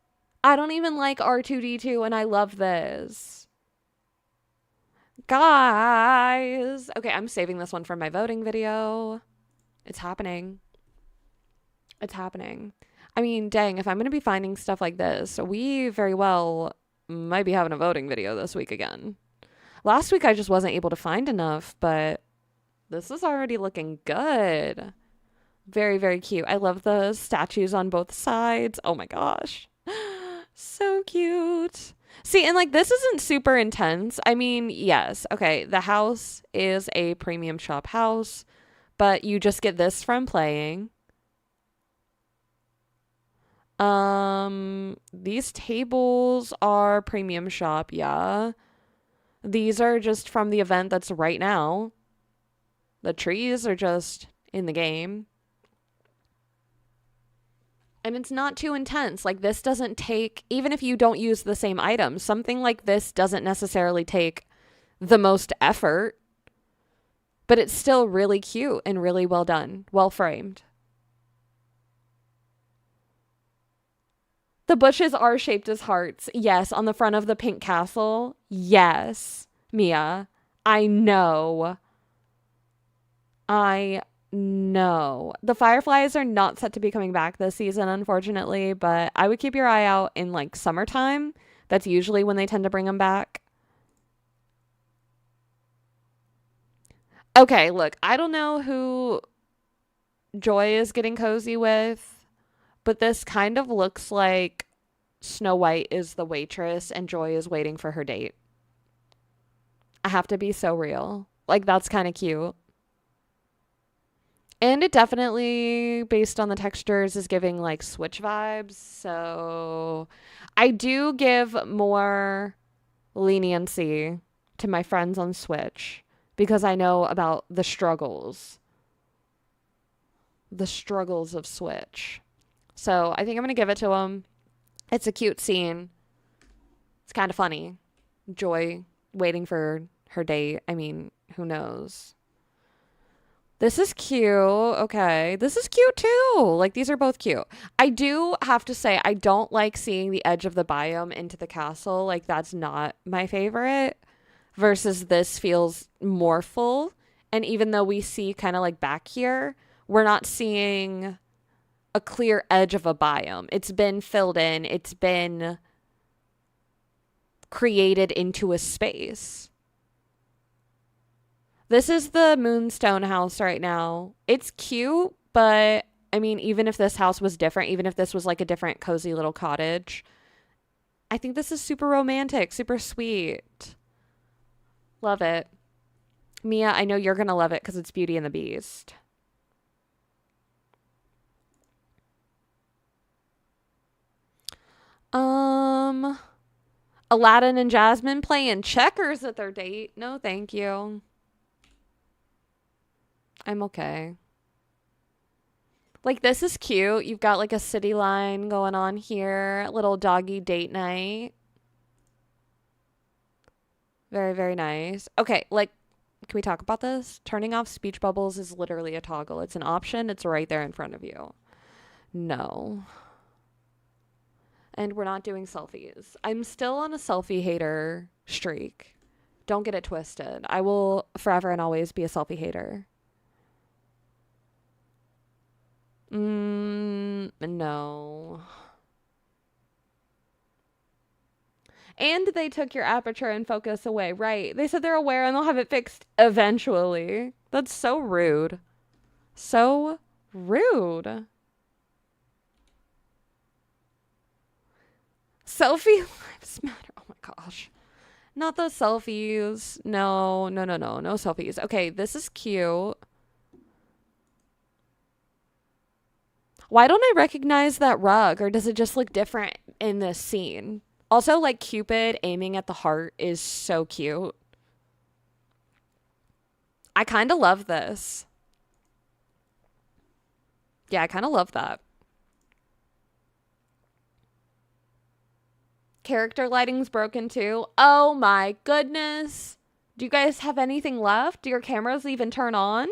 I don't even like R2D2 and I love this. Guys. Okay, I'm saving this one for my voting video. It's happening. It's happening. I mean, dang, if I'm going to be finding stuff like this, we very well might be having a voting video this week again. Last week I just wasn't able to find enough, but this is already looking good. Very, very cute. I love the statues on both sides. Oh my gosh. So cute. See, and like this isn't super intense. I mean, yes. Okay, the house is a premium shop house, but you just get this from playing. These tables are premium shop, yeah. These are just from the event that's right now. The trees are just in the game. And it's not too intense. Like this doesn't take, even if you don't use the same items, something like this doesn't necessarily take the most effort. But it's still really cute and really well done. Well framed. The bushes are shaped as hearts. Yes, on the front of the pink castle. Yes, Mia. I know. The fireflies are not set to be coming back this season, unfortunately, but I would keep your eye out in like summertime. That's usually when they tend to bring them back. Okay, look, I don't know who Joy is getting cozy with, but this kind of looks like Snow White is the waitress and Joy is waiting for her date. I have to be so real. Like, that's kind of cute. And it definitely, based on the textures, is giving like Switch vibes. So I do give more leniency to my friends on Switch because I know about the struggles. The struggles of Switch. So I think I'm going to give it to them. It's a cute scene. It's kind of funny. Joy waiting for her date. I mean, who knows? This is cute. Okay. This is cute too. Like, these are both cute. I do have to say, I don't like seeing the edge of the biome into the castle. Like, that's not my favorite. Versus this feels more full. And even though we see kind of like back here, we're not seeing a clear edge of a biome. It's been filled in. It's been created into a space. This is the Moonstone house right now. It's cute, but I mean, even if this house was different, even if this was like a different cozy little cottage, I think this is super romantic, super sweet. Love it. Mia, I know you're going to love it because it's Beauty and the Beast. Aladdin and Jasmine playing checkers at their date. No, thank you. I'm okay. Like, this is cute. You've got like a city line going on here. Little doggy date night. Very, very nice. Okay, like, can we talk about this? Turning off speech bubbles is literally a toggle. It's an option. It's right there in front of you. No. And we're not doing selfies. I'm still on a selfie hater streak. Don't get it twisted. I will forever and always be a selfie hater. No. And they took your aperture and focus away. Right. They said they're aware and they'll have it fixed eventually. That's so rude. So rude. Selfie lives matter. Oh my gosh. Not those selfies. No, no, no, no. No selfies. Okay, this is cute. Why don't I recognize that rug? Or does it just look different in this scene? Also, like, Cupid aiming at the heart is so cute. I kind of love this. Yeah, I kind of love that. Character lighting's broken too. Oh my goodness. Do you guys have anything left? Do your cameras even turn on?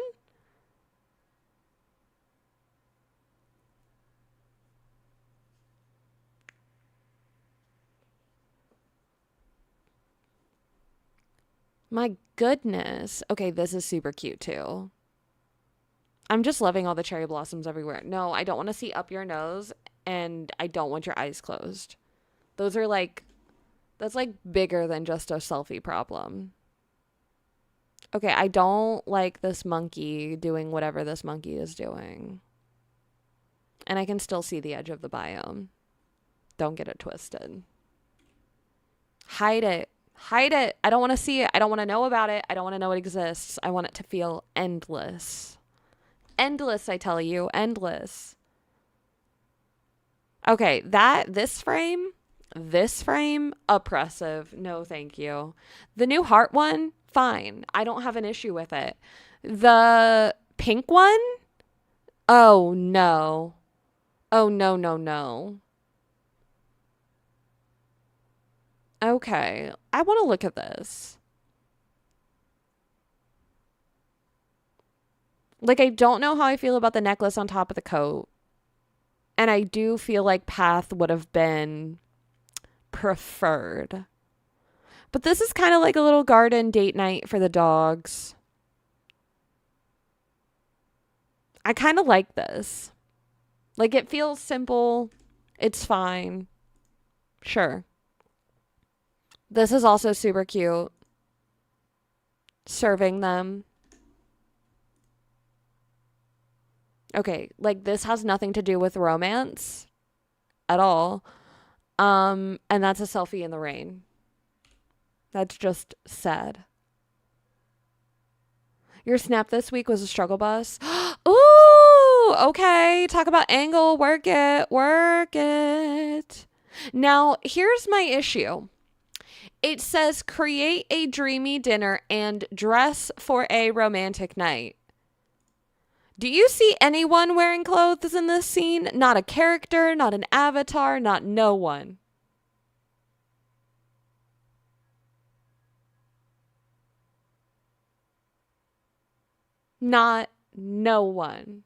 My goodness. Okay, this is super cute too. I'm just loving all the cherry blossoms everywhere. No, I don't want to see up your nose, and I don't want your eyes closed. Those are like, that's like bigger than just a selfie problem. Okay, I don't like this monkey doing whatever this monkey is doing. And I can still see the edge of the biome. Don't get it twisted. Hide it. Hide it. I don't want to see it. I don't want to know about it. I don't want to know it exists. I want it to feel endless. Endless, I tell you. Endless. Okay, this frame, oppressive. No, thank you. The new heart one, fine. I don't have an issue with it. The pink one? Oh, no. Oh, no, no, no. Okay, I want to look at this. Like, I don't know how I feel about the necklace on top of the coat. And I do feel like Path would have been preferred. But this is kind of like a little garden date night for the dogs. I kind of like this. Like, it feels simple. It's fine. Sure. This is also super cute. Serving them. Okay, like, this has nothing to do with romance at all. And that's a selfie in the rain. That's just sad. Your snap this week was a struggle bus. Ooh, okay. Talk about angle. Work it. Work it. Now, here's my issue. It says create a dreamy dinner and dress for a romantic night. Do you see anyone wearing clothes in this scene? Not a character, not an avatar, not no one. Not no one.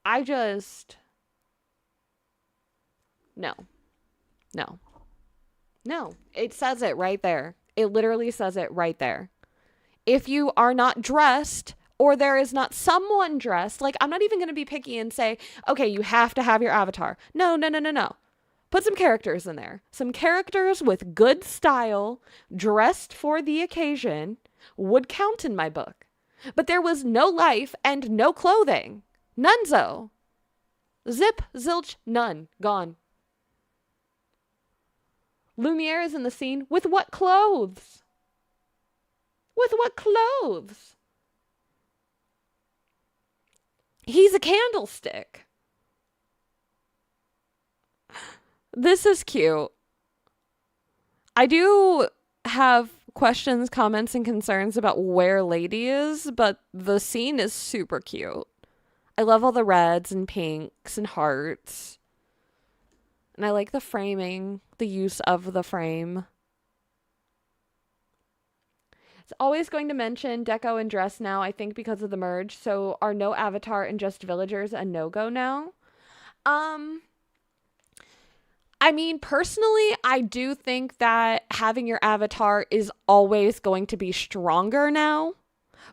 I just... No. No. No. It says it right there. It literally says it right there. If you are not dressed, or there is not someone dressed, like, I'm not even going to be picky and say, okay, you have to have your avatar. No, no, no, no, no. Put some characters in there. Some characters with good style, dressed for the occasion, would count in my book. But there was no life and no clothing. Nunzo. Zip, zilch, none. Gone. Lumiere is in the scene with what clothes? With what clothes? He's a candlestick. This is cute. I do have questions, comments, and concerns about where Lady is, but the scene is super cute. I love all the reds and pinks and hearts. And I like the framing, the use of the frame. It's always going to mention Deco and Dress now, I think because of the merge. So are no avatar and just villagers a no-go now? I mean, personally, I do think that having your avatar is always going to be stronger now.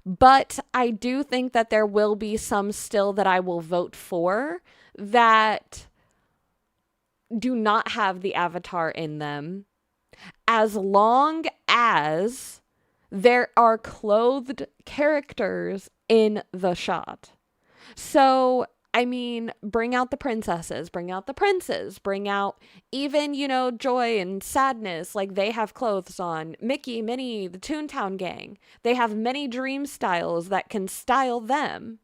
But I do think that there will be some still that I will vote for that do not have the avatar in them, as long as there are clothed characters in the shot. So, I mean, bring out the princesses, bring out the princes, bring out even, joy and sadness. Like, they have clothes on. Mickey, Minnie, the Toontown Gang. They have many dream styles that can style them.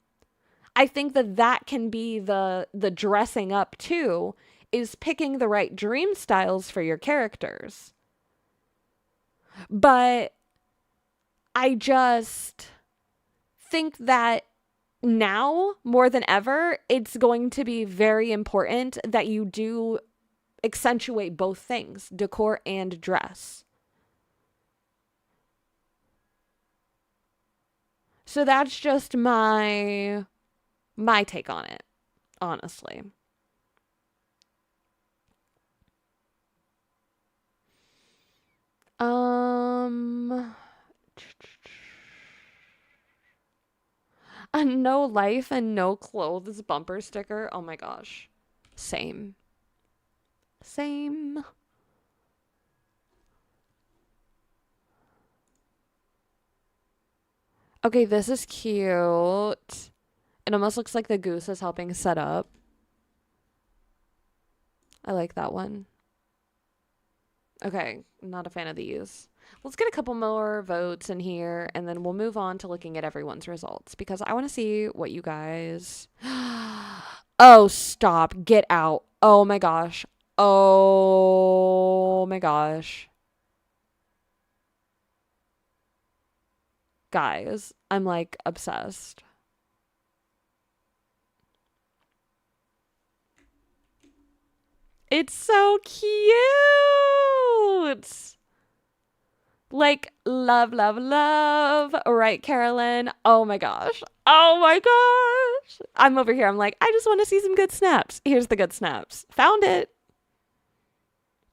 I think that can be the dressing up, too, is picking the right dream styles for your characters. But I just think that now, more than ever, it's going to be very important that you do accentuate both things, decor and dress. So that's just my take on it, honestly. A no life and no clothes bumper sticker. Oh my gosh. Same. Okay, this is cute. It almost looks like the goose is helping set up. I like that one. Okay, not a fan of these. Let's get a couple more votes in here, and then we'll move on to looking at everyone's results, because I want to see what you guys... Oh, stop. Get out. Oh my gosh. Oh my gosh. Guys, I'm like obsessed. It's so cute. Like, love, love, love. Right, Carolyn? Oh my gosh. Oh my gosh. I'm over here. I'm like, I just want to see some good snaps. Here's the good snaps. Found it.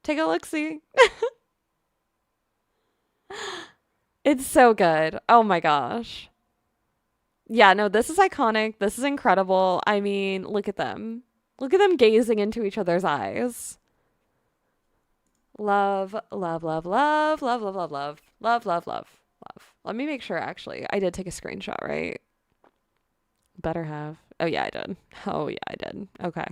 Take a look, see. It's so good. Oh my gosh. Yeah, no, this is iconic. This is incredible. I mean, look at them. Look at them gazing into each other's eyes. Love, love, love, love, love, love, love, love, love, love, love, love. Let me make sure, actually. I did take a screenshot, right? Better have. Oh, yeah, I did. Oh, yeah, I did. Okay.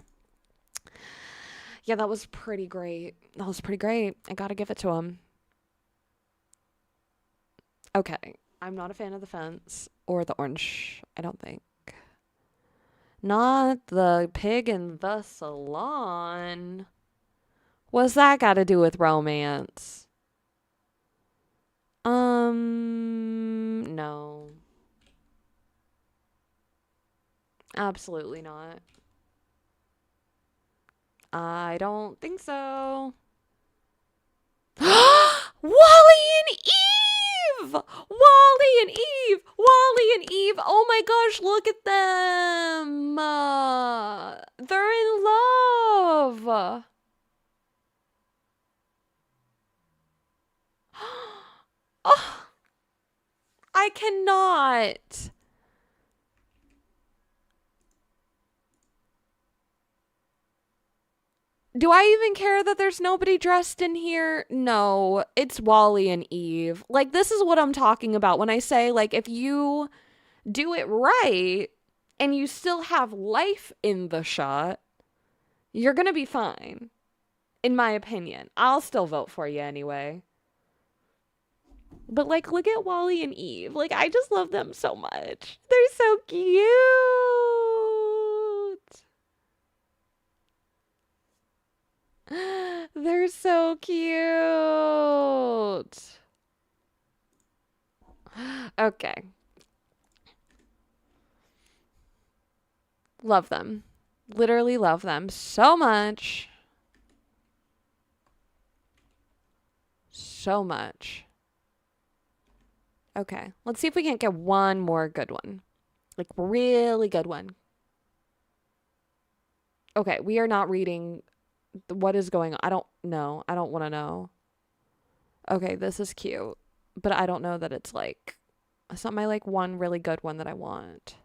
Yeah, that was pretty great. That was pretty great. I gotta give it to him. Okay. I'm not a fan of the fence or the orange, I don't think. Not the pig in the salon. What's that got to do with romance? No. Absolutely not. I don't think so. Wally and Eve! Wally and Eve! Wally and Eve! Oh my gosh, look at them! They're in love! Oh, I cannot. Do I even care that there's nobody dressed in here? No, it's Wally and Eve. Like, this is what I'm talking about when I say, like, if you do it right and you still have life in the shot, you're gonna be fine. In my opinion. I'll still vote for you anyway. But, like, look at Wally and Eve. Like, I just love them so much. They're so cute. They're so cute. Okay. Love them. Literally love them so much. So much. Okay. Let's see if we can't get one more good one. Like, really good one. Okay. We are not reading what is going on. I don't know. I don't want to know. Okay. This is cute. But I don't know that it's not my like one really good one that I want.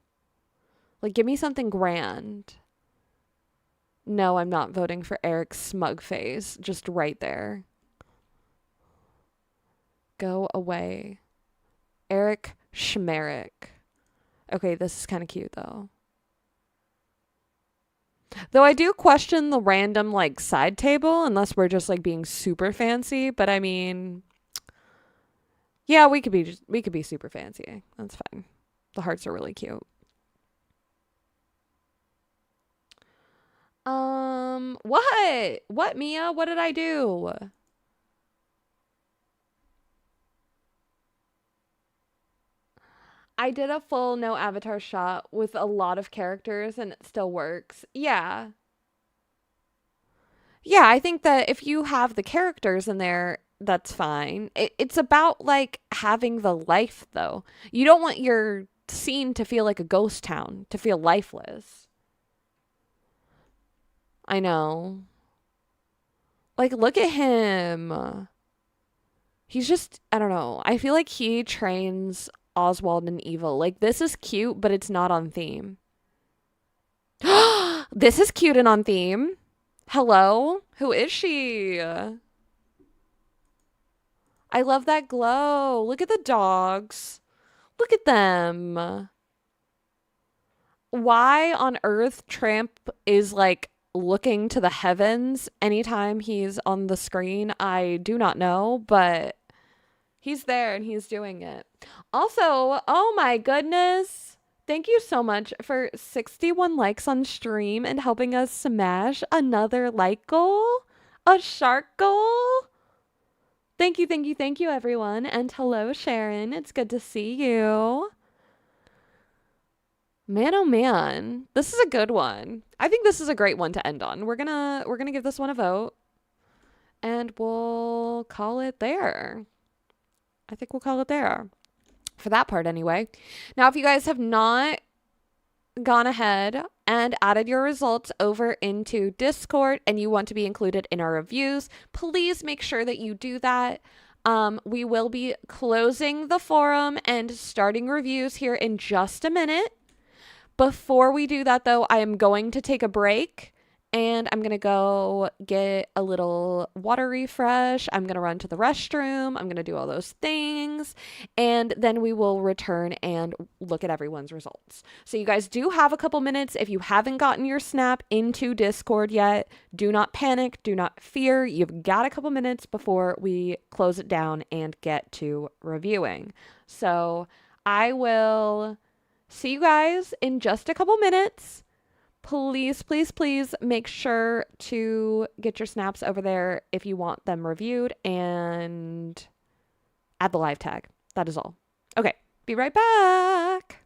Like, give me something grand. No, I'm not voting for Eric's smug face. Just right there. Go away. Eric Schmerick. Okay, this is kind of cute though. Though I do question the random like side table unless we're just like being super fancy, but I mean, yeah, we could be super fancy. That's fine. The hearts are really cute. What? What, Mia? What did I do? I did a full no avatar shot with a lot of characters and it still works. Yeah. Yeah, I think that if you have the characters in there, that's fine. It's about like having the life though. You don't want your scene to feel like a ghost town, to feel lifeless. I know. Like, look at him. He's just, I don't know. I feel like he trains Oswald and Evil. Like, this is cute, but it's not on theme. This is cute and on theme. Hello? Who is she? I love that glow. Look at the dogs. Look at them. Why on earth Tramp is like looking to the heavens anytime he's on the screen, I do not know, but he's there and he's doing it. Also, oh my goodness. Thank you so much for 61 likes on stream and helping us smash another like goal, a shark goal. Thank you, thank you, thank you, everyone. And hello, Sharon. It's good to see you. Man, oh man, this is a good one. I think this is a great one to end on. We're gonna give this one a vote, and we'll call it there. I think we'll call it there for that part anyway. Now, if you guys have not gone ahead and added your results over into Discord and you want to be included in our reviews, please make sure that you do that. We will be closing the forum and starting reviews here in just a minute. Before we do that, though, I am going to take a break and I'm going to go get a little water refresh. I'm going to run to the restroom. I'm going to do all those things. And then we will return and look at everyone's results. So you guys do have a couple minutes. If you haven't gotten your snap into Discord yet, do not panic. Do not fear. You've got a couple minutes before we close it down and get to reviewing. So I will see you guys in just a couple minutes. Please, please, please make sure to get your snaps over there if you want them reviewed and add the live tag. That is all. Okay, be right back.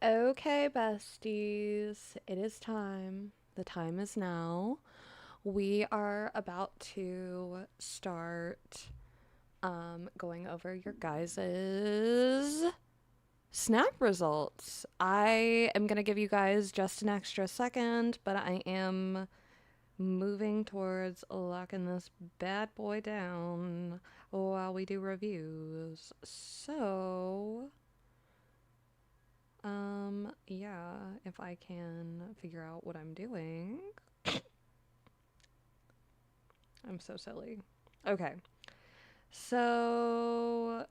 Okay, besties, it is time. The time is now. We are about to start going over your guys's snap results. I am going to give you guys just an extra second, but I am moving towards locking this bad boy down while we do reviews. So, yeah, if I can figure out what I'm doing. I'm so silly. Okay. So,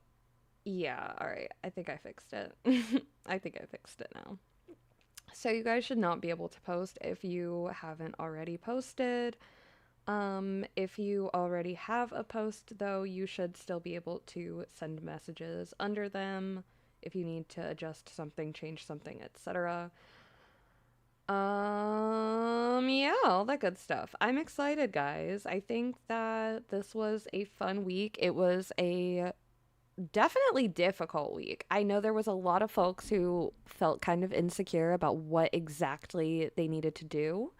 yeah, all right. I think I fixed it. I think I fixed it now. So you guys should not be able to post if you haven't already posted. If you already have a post, though, you should still be able to send messages under them if you need to adjust something, change something, etc. Yeah, all that good stuff. I'm excited, guys. I think that this was a fun week. It was a definitely difficult week. I know there was a lot of folks who felt kind of insecure about what exactly they needed to do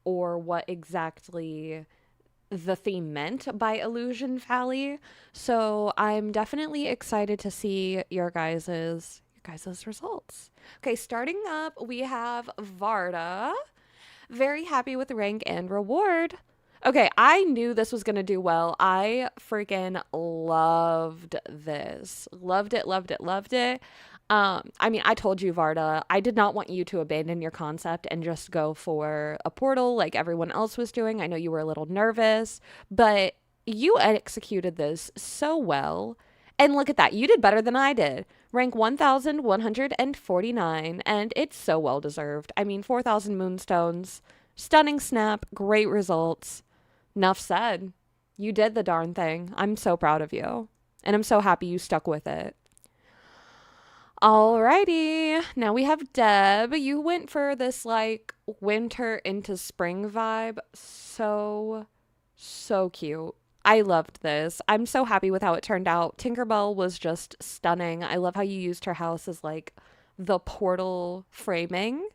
or what exactly the theme meant by Illusion Valley. So I'm definitely excited to see your guys's results. Okay, starting up, we have Varda. Very happy with rank and reward. Okay, I knew this was going to do well. I freaking loved this. Loved it, loved it, loved it. I mean, I told you, Varda, I did not want you to abandon your concept and just go for a portal like everyone else was doing. I know you were a little nervous, but you executed this so well. And look at that. You did better than I did. Rank 1,149, and it's so well deserved. I mean, 4,000 moonstones, stunning snap, great results. Enough said. You did the darn thing. I'm so proud of you. And I'm so happy you stuck with it. Alrighty. Now we have Deb. You went for this like winter into spring vibe. So cute. I loved this. I'm so happy with how it turned out. Tinkerbell was just stunning. I love how you used her house as like the portal framing.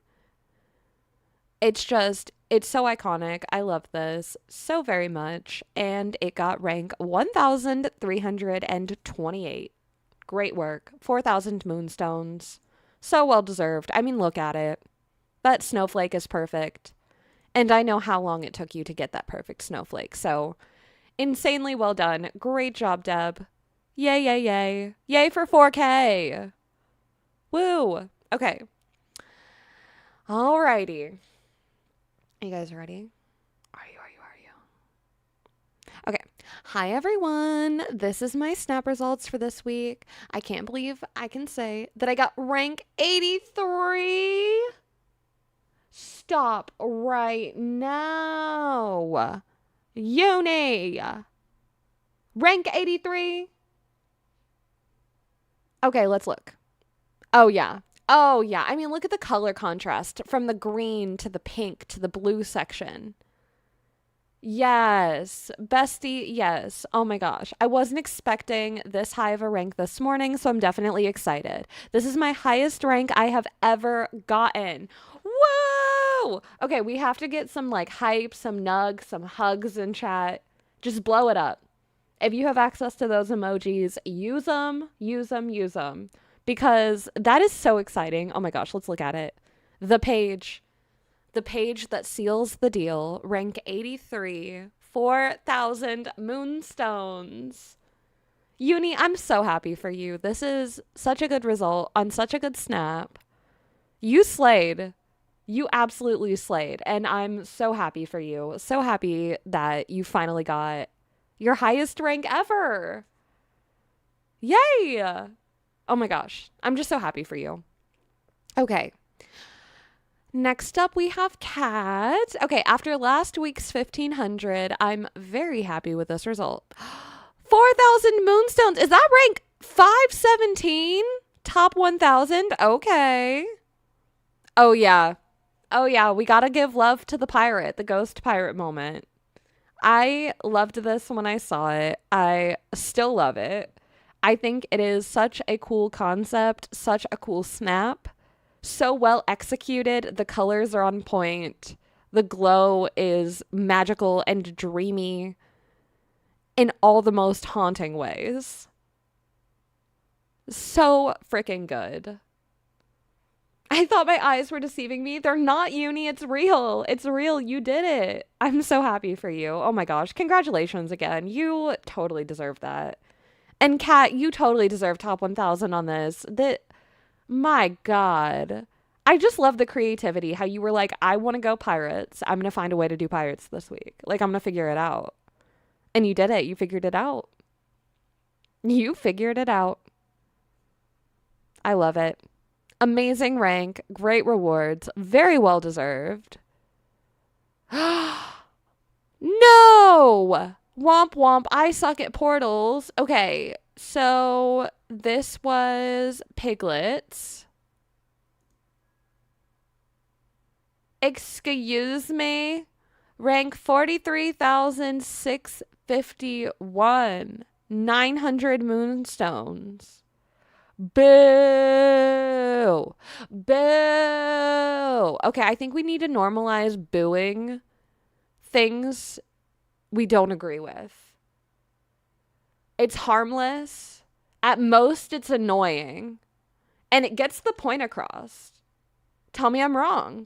It's so iconic. I love this so very much. And it got rank 1,328. Great work. 4,000 moonstones. So well deserved. I mean, look at it. That snowflake is perfect. And I know how long it took you to get that perfect snowflake. So, insanely well done. Great job, Deb. Yay, yay, yay. Yay for 4K. Woo. Okay. Alrighty. Are you guys ready? Are you? Okay. Hi, everyone. This is my snap results for this week. I can't believe I can say that I got rank 83. Stop right now. Uni. Rank 83. Okay, let's look. Oh, yeah. I mean, look at the color contrast from the green to the pink to the blue section. Yes, bestie, yes. Oh my gosh. I wasn't expecting this high of a rank this morning, so I'm definitely excited. This is my highest rank I have ever gotten. Whoa! Okay, we have to get some like hype, some nugs, some hugs in chat. Just blow it up. If you have access to those emojis, use them, use them, use them. Because that is so exciting. Oh my gosh, let's look at it. The page that seals the deal, rank 83, 4,000 moonstones. Uni, I'm so happy for you. This is such a good result on such a good snap. You slayed. You absolutely slayed. And I'm so happy for you. So happy that you finally got your highest rank ever. Yay! Oh my gosh. I'm just so happy for you. Okay. Next up, we have Kat. Okay, after last week's 1,500, I'm very happy with this result. 4,000 moonstones. Is that rank 517? Top 1,000? Okay. Oh, yeah. We gotta give love to the pirate, the ghost pirate moment. I loved this when I saw it. I still love it. I think it is such a cool concept, such a cool snap. So well executed. The colors are on point. The glow is magical and dreamy in all the most haunting ways. So freaking good. I thought my eyes were deceiving me. They're not, Uni. It's real. It's real. You did it. I'm so happy for you. Oh my gosh. Congratulations again. You totally deserve that. And Kat, you totally deserve top 1000 on this. My God. I just love the creativity. How you were like, I want to go pirates. I'm going to find a way to do pirates this week. Like, I'm going to figure it out. And you did it. You figured it out. You figured it out. I love it. Amazing rank, great rewards, very well deserved. No! Womp womp, I suck at portals. Okay, so this was piglets. Excuse me? Rank 43,651. 900 moonstones. Boo! Boo! Okay, I think we need to normalize booing things we don't agree with. It's harmless. At most, it's annoying. And it gets the point across. Tell me I'm wrong.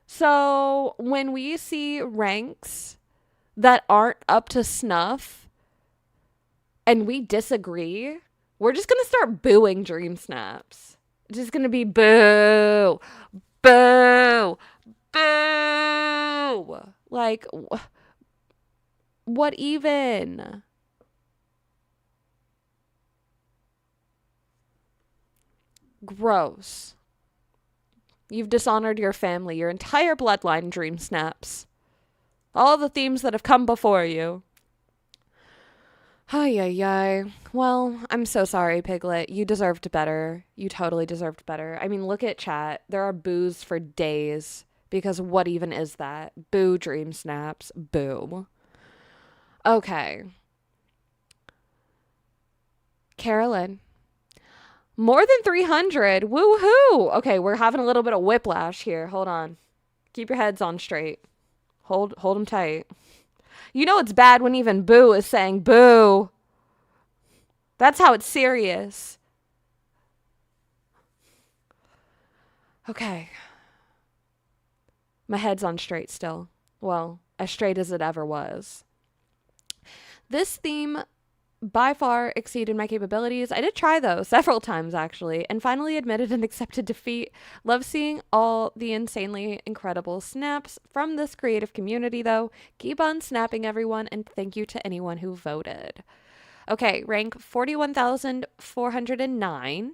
So, when we see ranks that aren't up to snuff and we disagree, we're just going to start booing dream snaps. It's just going to be boo, boo, boo. Like, what even? Gross. You've dishonored your family, your entire bloodline, dream snaps. All the themes that have come before you. Ay, ay, ay. Well, I'm so sorry, Piglet. You deserved better. You totally deserved better. I mean, look at chat. There are boos for days. Because what even is that? Boo dream snaps. Boo. Okay. Carolyn. More than 300. Woohoo! Okay, we're having a little bit of whiplash here. Hold on. Keep your heads on straight. Hold them tight. You know it's bad when even boo is saying boo. That's how it's serious. Okay. My head's on straight still. Well, as straight as it ever was. This theme by far exceeded my capabilities. I did try though, several times actually, and finally admitted and accepted defeat. Love seeing all the insanely incredible snaps from this creative community though. Keep on snapping everyone, and thank you to anyone who voted. Okay, rank 41,409.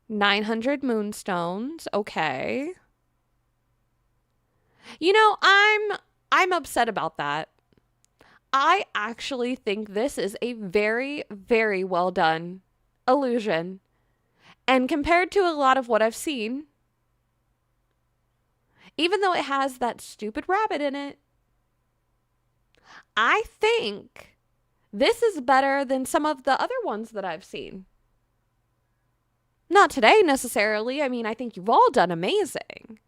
900 moonstones. Okay. You know, I'm upset about that. I actually think this is a very, very well done illusion. And compared to a lot of what I've seen, even though it has that stupid rabbit in it, I think this is better than some of the other ones that I've seen. Not today necessarily. I mean, I think you've all done amazing.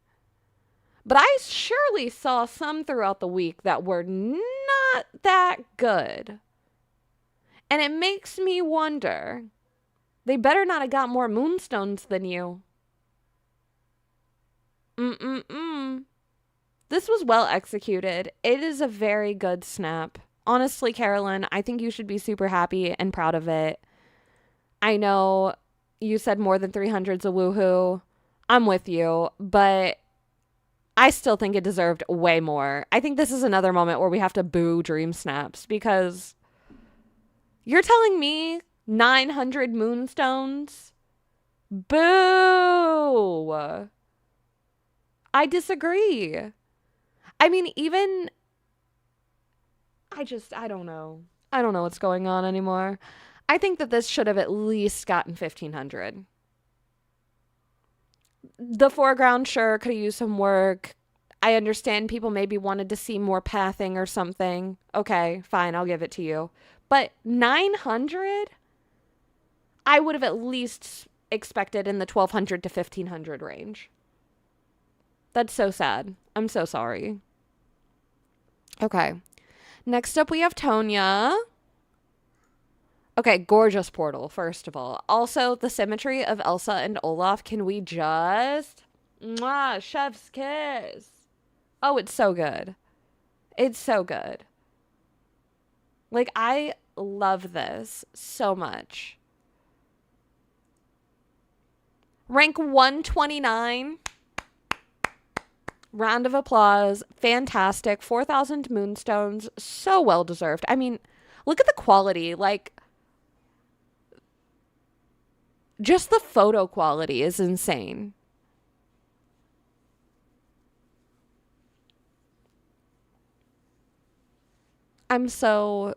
But I surely saw some throughout the week that were not that good. And it makes me wonder, they better not have got more moonstones than you. This was well executed. It is a very good snap. Honestly, Carolyn, I think you should be super happy and proud of it. I know you said more than 300's a woohoo. I'm with you, but I still think it deserved way more. I think this is another moment where we have to boo dream snaps, because you're telling me 900 moonstones? Boo! I disagree. I mean, even I don't know. I don't know what's going on anymore. I think that this should have at least gotten 1,500. The foreground sure could have used some work. I understand people maybe wanted to see more pathing or something. Okay, fine, I'll give it to you. But 900? I would have at least expected in the 1200 to 1500 range. That's so sad. I'm so sorry. Okay. Next up, we have Tonya. Okay, gorgeous portal, first of all. Also, the symmetry of Elsa and Olaf. Can we just... Mwah, chef's kiss. Oh, it's so good. It's so good. Like, I love this so much. Rank 129. Round of applause. Fantastic. 4,000 moonstones. So well deserved. I mean, look at the quality. Like, just the photo quality is insane. I'm so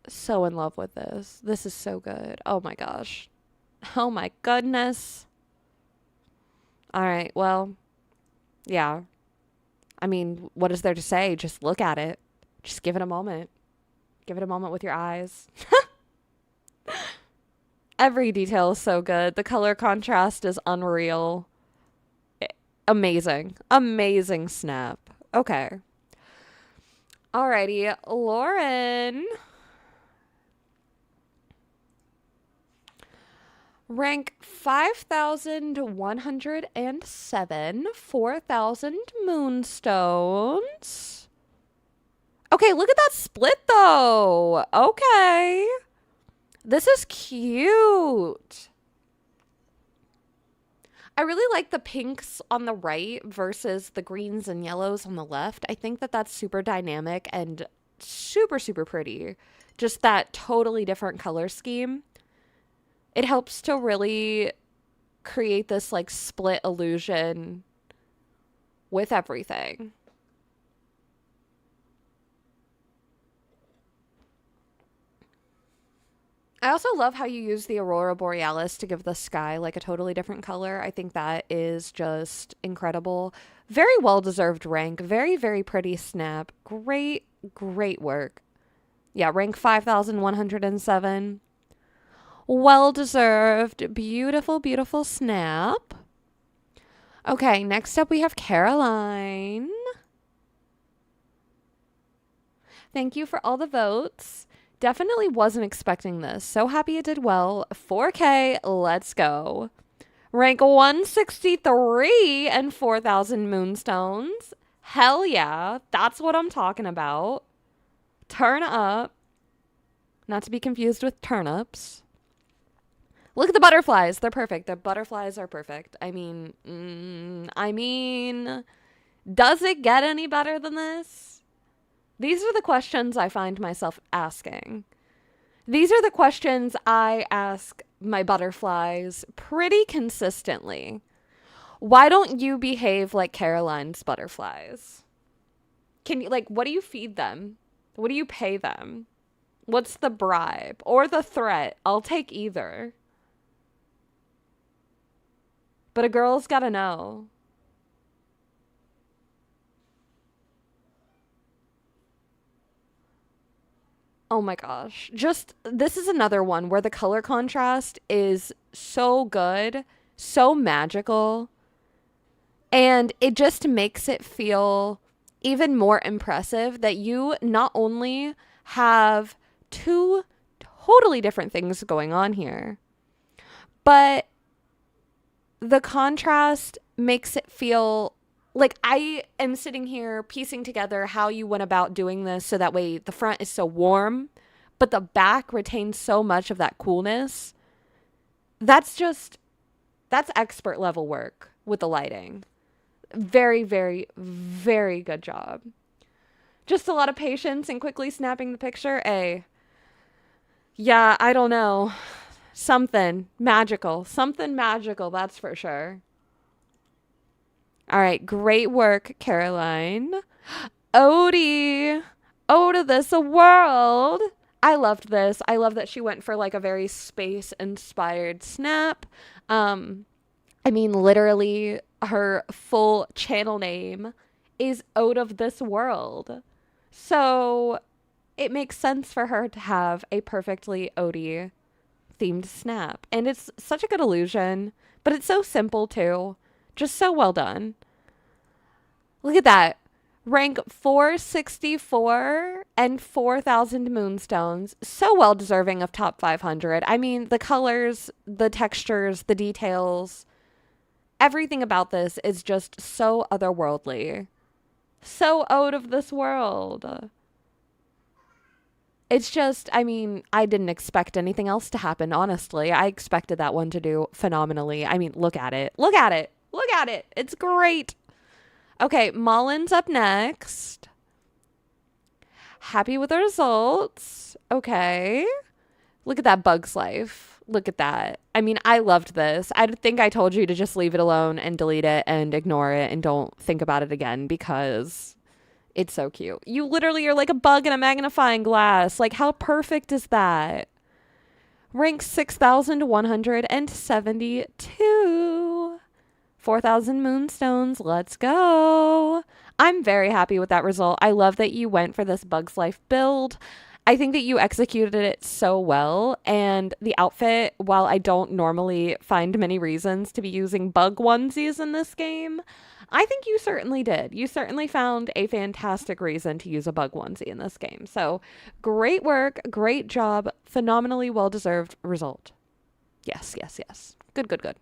in love with this. This is so good. Oh my gosh. Oh my goodness. All right. Well, yeah. I mean, what is there to say? Just look at it. Just give it a moment. Give it a moment with your eyes. Every detail is so good. The color contrast is unreal. Amazing. Amazing snap. Okay. Alrighty, Lauren. Rank 5,107, 4,000 moonstones. Okay, look at that split though. Okay. This is cute. I really like the pinks on the right versus the greens and yellows on the left. I think that that's super dynamic and super, super pretty. Just that totally different color scheme. It helps to really create this like split illusion with everything. I also love how you use the Aurora Borealis to give the sky like a totally different color. I think that is just incredible. Very well-deserved rank. Very, very pretty snap. Great, great work. Yeah, rank 5,107. Well-deserved. Beautiful, beautiful snap. Okay, next up we have Caroline. Thank you for all the votes. Definitely wasn't expecting this. So happy it did well. 4K, let's go. Rank 163 and 4,000 moonstones. Hell yeah. That's what I'm talking about. Turn up. Not to be confused with turnips. Look at the butterflies. They're perfect. The butterflies are perfect. I mean, does it get any better than this? These are the questions I find myself asking. These are the questions I ask my butterflies pretty consistently. Why don't you behave like Caroline's butterflies? Can you, like, what do you feed them? What do you pay them? What's the bribe or the threat? I'll take either. But a girl's gotta know. Oh my gosh. Just, this is another one where the color contrast is so good, so magical, and it just makes it feel even more impressive that you not only have two totally different things going on here, but the contrast makes it feel like I am sitting here piecing together how you went about doing this so that way the front is so warm, but the back retains so much of that coolness. That's expert level work with the lighting. Very, very, very good job. Just a lot of patience and quickly snapping the picture. Yeah, I don't know. Something magical, that's for sure. All right, great work, Caroline. Odie. Ode to this world. I loved this. I love that she went for like a very space-inspired snap. I mean, literally, her full channel name is Ode of this world. So it makes sense for her to have a perfectly Odie themed snap. And it's such a good illusion, but it's so simple too. Just so well done. Look at that. Rank 464 and 4,000 moonstones. So well deserving of top 500. I mean, the colors, the textures, the details, everything about this is just so otherworldly. So out of this world. It's just, I mean, I didn't expect anything else to happen, honestly. I expected that one to do phenomenally. I mean, look at it. Look at it. Look at it. It's great. Okay, Mullen's up next. Happy with the results. Okay. Look at that Bug's Life. Look at that. I mean, I loved this. I think I told you to just leave it alone and delete it and ignore it and don't think about it again because it's so cute. You literally are like a bug in a magnifying glass. Like, how perfect is that? Rank 6,172. 4,000 moonstones. Let's go. I'm very happy with that result. I love that you went for this Bug's Life build. I think that you executed it so well. And the outfit, while I don't normally find many reasons to be using bug onesies in this game, I think you certainly did. You certainly found a fantastic reason to use a bug onesie in this game. So great work. Great job. Phenomenally well-deserved result. Yes, yes, yes. Good, good, good.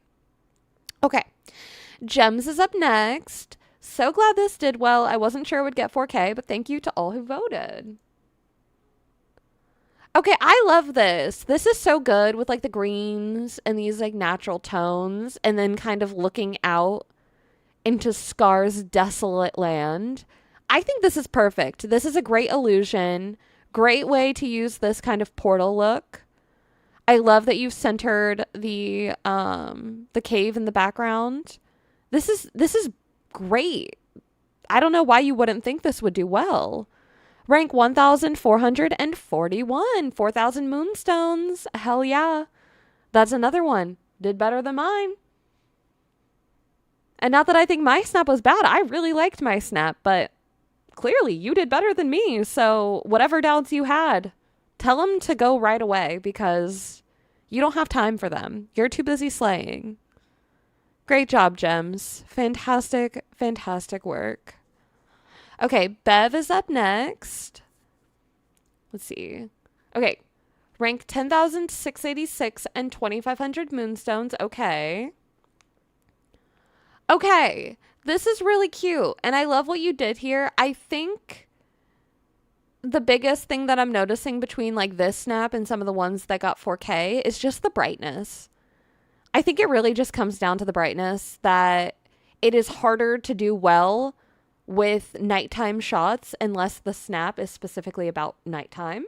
Okay. Gems is up next. So glad this did well. I wasn't sure it would get 4K, but thank you to all who voted. Okay, I love this. This is so good with like the greens and these like natural tones and then kind of looking out into Scar's desolate land. I think this is perfect. This is a great illusion. Great way to use this kind of portal look. I love that you've centered the cave in the background. This is great. I don't know why you wouldn't think this would do well. Rank 1,441. 4,000 moonstones. Hell yeah. That's another one. Did better than mine. And not that I think my snap was bad. I really liked my snap, but clearly you did better than me. So whatever doubts you had, tell them to go right away because you don't have time for them. You're too busy slaying. Great job, Gems. Fantastic, fantastic work. Okay, Bev is up next. Let's see. Okay, rank 10,686 and 2,500 moonstones. Okay. Okay, this is really cute, and I love what you did here. I think the biggest thing that I'm noticing between like this snap and some of the ones that got 4K is just the brightness. I think it really just comes down to the brightness that it is harder to do well with nighttime shots unless the snap is specifically about nighttime.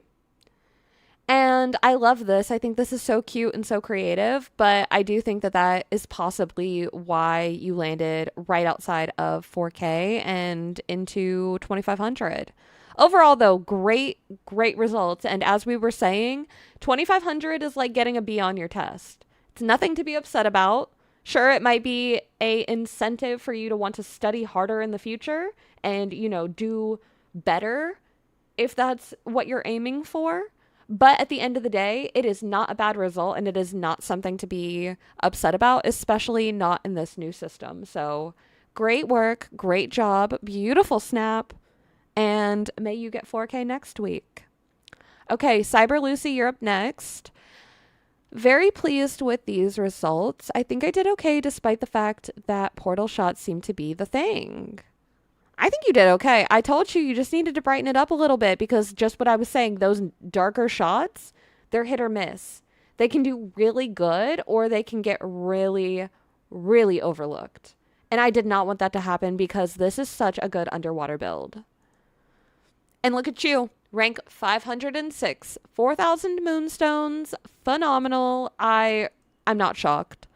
And I love this. I think this is so cute and so creative, but I do think that that is possibly why you landed right outside of 4K and into 2,500. Overall, though, great results. And as we were saying, 2,500 is like getting a B on your test. It's nothing to be upset about. Sure, it might be a incentive for you to want to study harder in the future and, you know, do better if that's what you're aiming for. But at the end of the day, it is not a bad result and it is not something to be upset about, especially not in this new system. So great work, great job, beautiful snap, and may you get 4K next week. Okay, Cyber Lucy, you're up next. Very pleased with these results. I think I did okay despite the fact that portal shots seem to be the thing. I think you did okay. I told you just needed to brighten it up a little bit because just what I was saying, those darker shots, they're hit or miss. They can do really good or they can get really, really overlooked. And I did not want that to happen because this is such a good underwater build. And look at you. Rank 506. 4,000 moonstones. Phenomenal. I'm not shocked.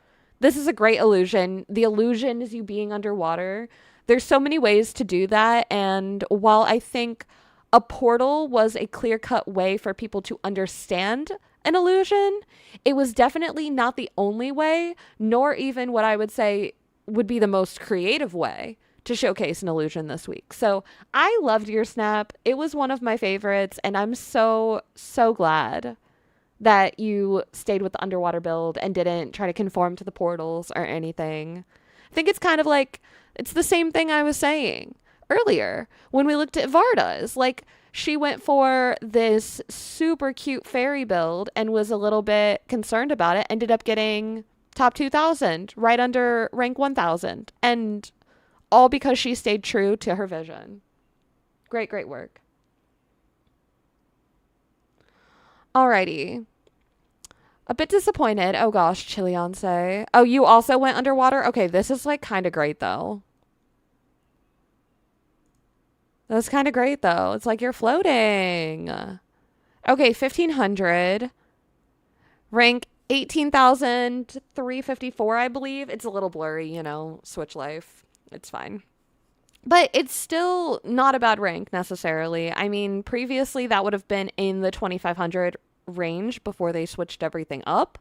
This is a great illusion. The illusion is you being underwater. There's so many ways to do that. And while I think a portal was a clear-cut way for people to understand an illusion, it was definitely not the only way, nor even what I would say would be the most creative way to showcase an illusion this week. So I loved your snap. It was one of my favorites, and I'm so, so glad that you stayed with the underwater build and didn't try to conform to the portals or anything. I think it's kind of like, it's the same thing I was saying earlier when we looked at Varda's. Like, she went for this super cute fairy build and was a little bit concerned about it, ended up getting top 2,000, right under rank 1,000. And all because she stayed true to her vision. Great, great work. Alrighty. A bit disappointed. Oh gosh, Chilionce. Oh, you also went underwater? Okay, this is like kind of great though. That's kind of great though. It's like you're floating. Okay, 1,500. Rank 18,354, I believe. It's a little blurry, you know, Switch life. It's fine. But it's still not a bad rank necessarily. I mean, previously that would have been in the 2,500 range before they switched everything up.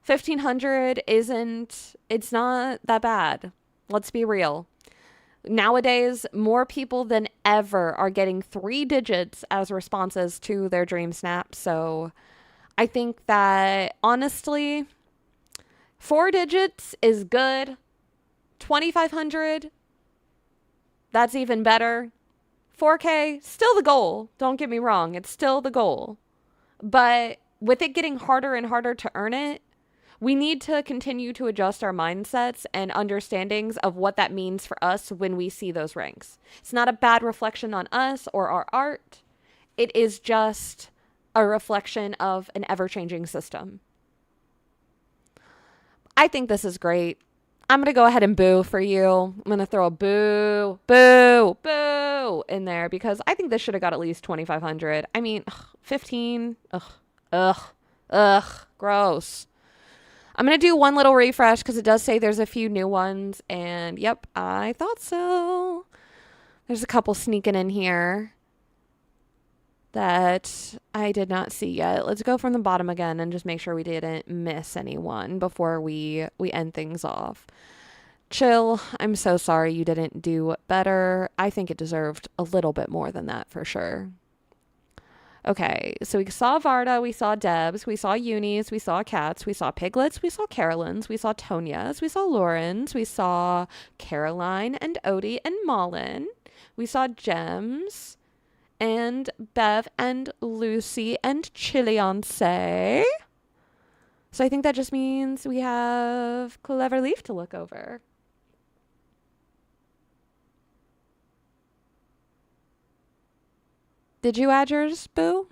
1,500 isn't, it's not that bad. Let's be real. Nowadays, more people than ever are getting 3 digits as responses to their dream snap. So I think that honestly, 4 digits is good. 2,500, that's even better. 4K, still the goal. Don't get me wrong. It's still the goal. But with it getting harder and harder to earn it, we need to continue to adjust our mindsets and understandings of what that means for us when we see those ranks. It's not a bad reflection on us or our art. It is just a reflection of an ever-changing system. I think this is great. I'm going to go ahead and boo for you. I'm going to throw a boo, boo, boo in there because I think this should have got at least 2,500. I mean, 15. Gross. I'm going to do one little refresh because it does say there's a few new ones. And yep, I thought so. There's a couple sneaking in here that I did not see yet. Let's go from the bottom again and just make sure we didn't miss anyone before we end things off. Chill, I'm so sorry you didn't do better. I think it deserved a little bit more than that for sure. Okay, so we saw Varda, we saw Debs, we saw Unis, we saw Cats, we saw Piglets, we saw Carolines, we saw Tonias, we saw Laurens, we saw Caroline and Odie and Malin, we saw Gems, and Bev and Lucy and Chilionce. So I think that just means we have Clever Leaf to look over. Did you add yours, Boo?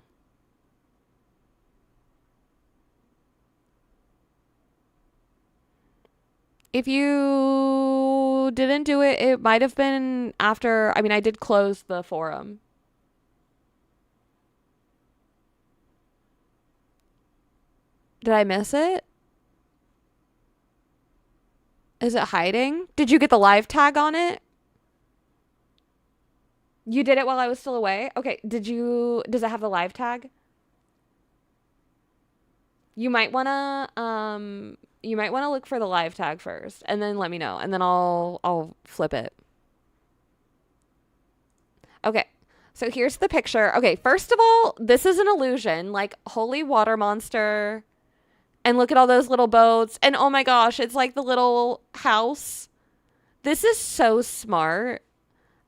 If you didn't do it, it might have been after, I mean, I did close the forum. Did I miss it? Is it hiding? Did you get the live tag on it? You did it while I was still away? Okay, does it have the live tag? You might wanna look for the live tag first and then let me know and then I'll flip it. Okay. So here's the picture. Okay, first of all, this is an illusion, like holy water monster. And look at all those little boats. And oh my gosh, it's like the little house. This is so smart.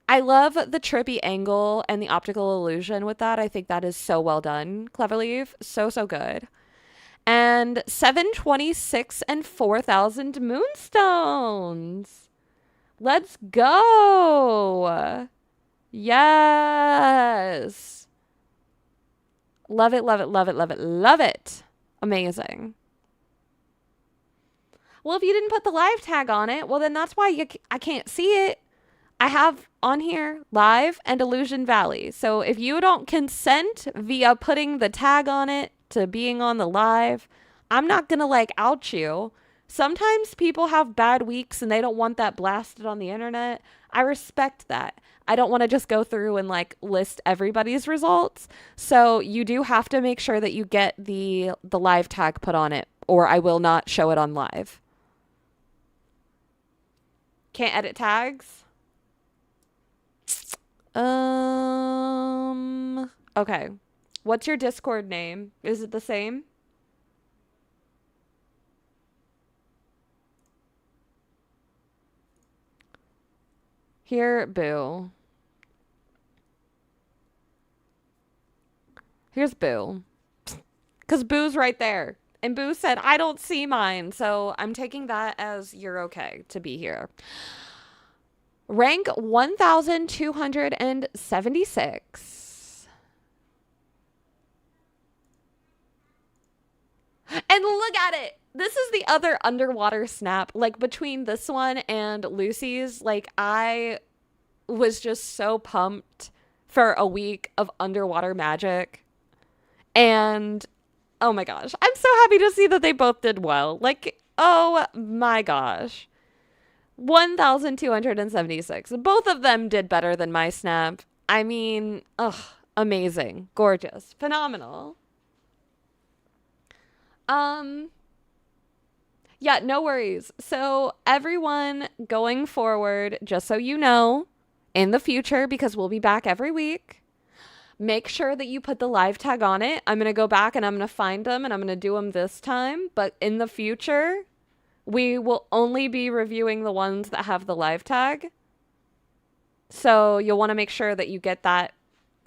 I love the trippy angle and the optical illusion with that. I think that is so well done. Cleverleaf, so good. And 726 and 4,000 moonstones. Let's go. Yes. Love it, love it, love it, love it, love it. Amazing. Well, if you didn't put the live tag on it, well, then that's why I can't see it. I have on here live and Illusion Valley. So if you don't consent via putting the tag on it to being on the live, I'm not going to like out you. Sometimes people have bad weeks and they don't want that blasted on the internet. I respect that. I don't want to just go through and like list everybody's results. So you do have to make sure that you get the live tag put on it or I will not show it on live. Can't edit tags? Okay. What's your Discord name? Is it the same? Here, Boo. Here's Boo. Because Boo's right there. And Boo said, I don't see mine. So I'm taking that as you're okay to be here. Rank 1,276. And look at it. This is the other underwater snap. Like, between this one and Lucy's, like, I was just so pumped for a week of underwater magic. And oh my gosh, I'm so happy to see that they both did well. Like, oh my gosh. 1,276. Both of them did better than my snap. I mean, ugh, amazing, gorgeous, phenomenal. Yeah, no worries. So everyone going forward, just so you know, in the future, because we'll be back every week, make sure that you put the live tag on it. I'm going to go back and I'm going to find them and I'm going to do them this time. But in the future, we will only be reviewing the ones that have the live tag. So you'll want to make sure that you get that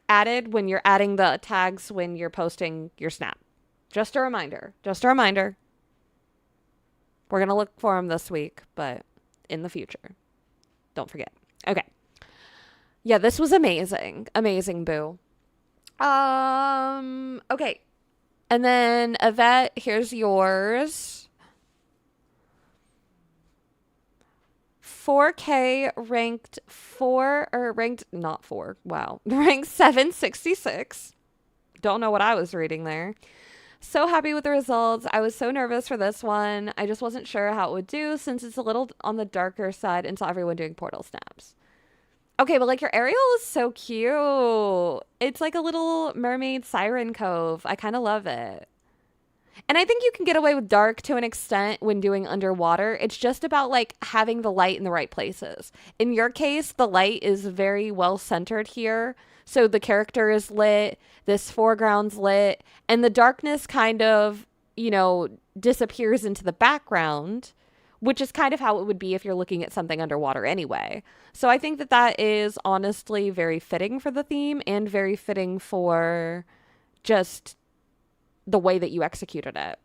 added when you're adding the tags when you're posting your snap. Just a reminder. Just a reminder. We're going to look for them this week, but in the future. Don't forget. Okay. Yeah, this was amazing. Amazing, Boo. Okay. And then Yvette, here's yours. 4K ranked not 4. Wow. Ranked 766. Don't know what I was reading there. So happy with the results. I was so nervous for this one. I just wasn't sure how it would do since it's a little on the darker side and saw everyone doing portal snaps. Okay, but like your Ariel is so cute. It's like a little mermaid siren cove. I kind of love it. And I think you can get away with dark to an extent when doing underwater. It's just about like having the light in the right places. In your case, the light is very well centered here. So the character is lit, this foreground's lit, and the darkness kind of, you know, disappears into the background, which is kind of how it would be if you're looking at something underwater anyway. So I think that that is honestly very fitting for the theme and very fitting for just the way that you executed it.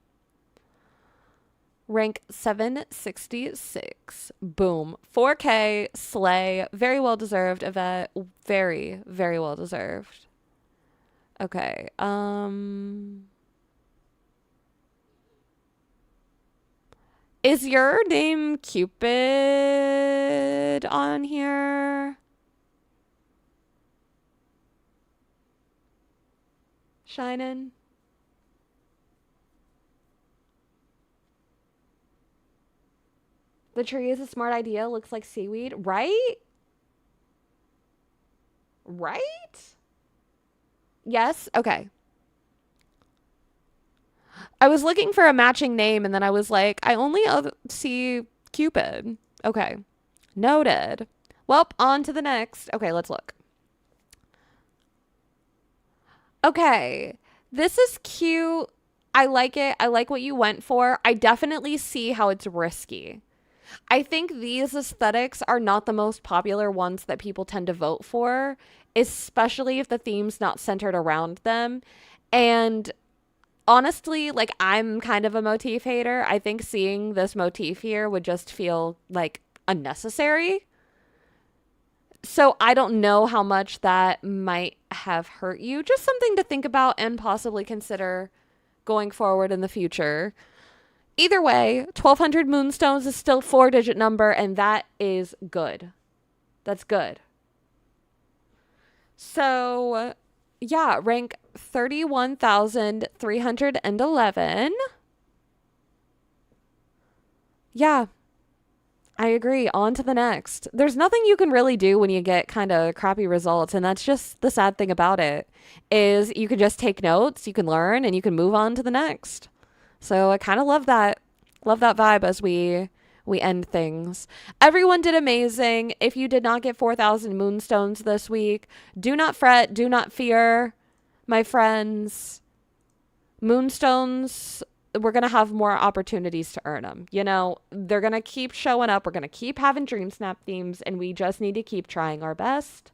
Rank 766. Boom. 4K. Slay. Very well deserved, Yvette. Very, very well deserved. Okay. Is your name Cupid on here? Shining? The tree is a smart idea. Looks like seaweed. Right? Right? Yes? Okay. I was looking for a matching name and then I was like, I only see Cupid. Okay. Noted. Well, on to the next. Okay, let's look. Okay. This is cute. I like it. I like what you went for. I definitely see how it's risky. I think these aesthetics are not the most popular ones that people tend to vote for, especially if the theme's not centered around them. And honestly, like, I'm kind of a motif hater. I think seeing this motif here would just feel like unnecessary. So I don't know how much that might have hurt you. Just something to think about and possibly consider going forward in the future. Either way, 1,200 moonstones is still a 4-digit number, and that is good. That's good. So, yeah, rank 31,311. Yeah, I agree. On to the next. There's nothing you can really do when you get kind of crappy results, and that's just the sad thing about it, is you can just take notes, you can learn, and you can move on to the next. So I kind of love that vibe as we end things. Everyone did amazing. If you did not get 4,000 moonstones this week, do not fret, do not fear, my friends. Moonstones we're going to have more opportunities to earn them. You know, they're going to keep showing up. We're going to keep having Dream Snap themes, and we just need to keep trying our best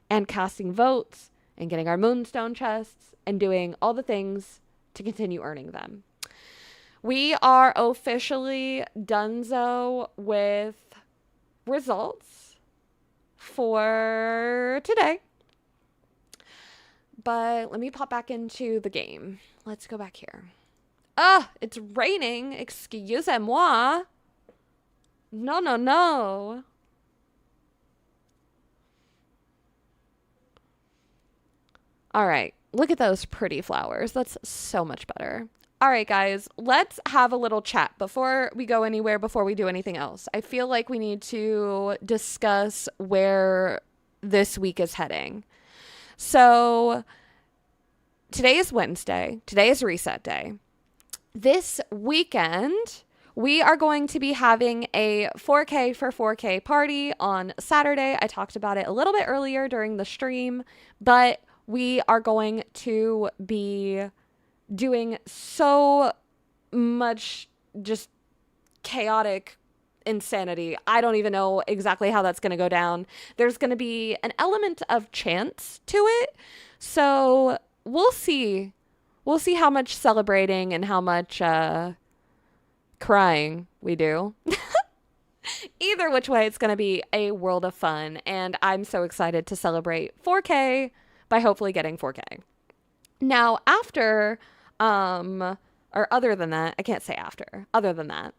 and casting votes and getting our Moonstone chests and doing all the things to continue earning them. We are officially donezo with results for today. But let me pop back into the game. Let's go back here. It's raining. Excusez-moi. No. All right. Look at those pretty flowers. That's so much better. All right, guys, let's have a little chat before we go anywhere, before we do anything else. I feel like we need to discuss where this week is heading. So today is Wednesday. Today is reset day. This weekend, we are going to be having a 4K for 4K party on Saturday. I talked about it a little bit earlier during the stream, but we are going to be doing so much just chaotic insanity. I don't even know exactly how that's going to go down. There's going to be an element of chance to it. So we'll see. We'll see how much celebrating and how much crying we do. Either which way, it's going to be a world of fun. And I'm so excited to celebrate 4K by hopefully getting 4K. Now, after... or other than that, I can't say after, other than that,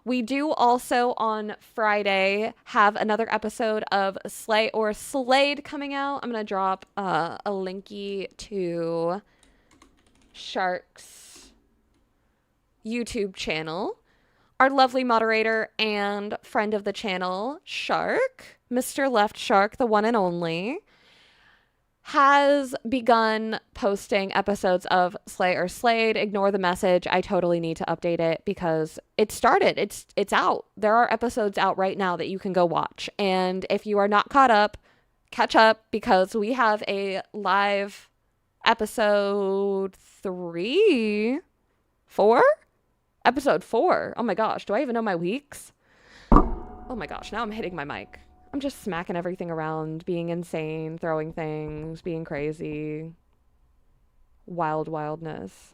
we do also on Friday have another episode of Slay or Slayed coming out. I'm going to drop a linky to Shark's YouTube channel. Our lovely moderator and friend of the channel, Shark, Mr. Left Shark, the one and only, has begun posting episodes of Slay or Slayed. Ignore the message. I totally need to update it because it started. It's out. There are episodes out right now that you can go watch. And if you are not caught up, catch up because we have a live episode 4? Episode 4. Oh my gosh. Do I even know my weeks? Oh my gosh. Now I'm hitting my mic. I'm just smacking everything around, being insane, throwing things, being crazy. Wildness.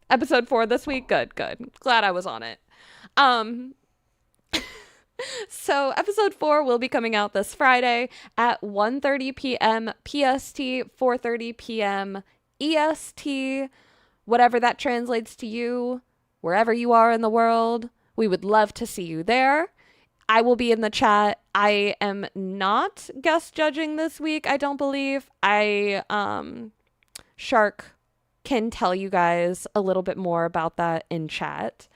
Episode 4 this week. Good. Glad I was on it. So episode 4 will be coming out this Friday at 1:30 p.m. PST, 4:30 p.m. EST, whatever that translates to you, wherever you are in the world. We would love to see you there. I will be in the chat. I am not guest judging this week, I don't believe. Shark can tell you guys a little bit more about that in chat.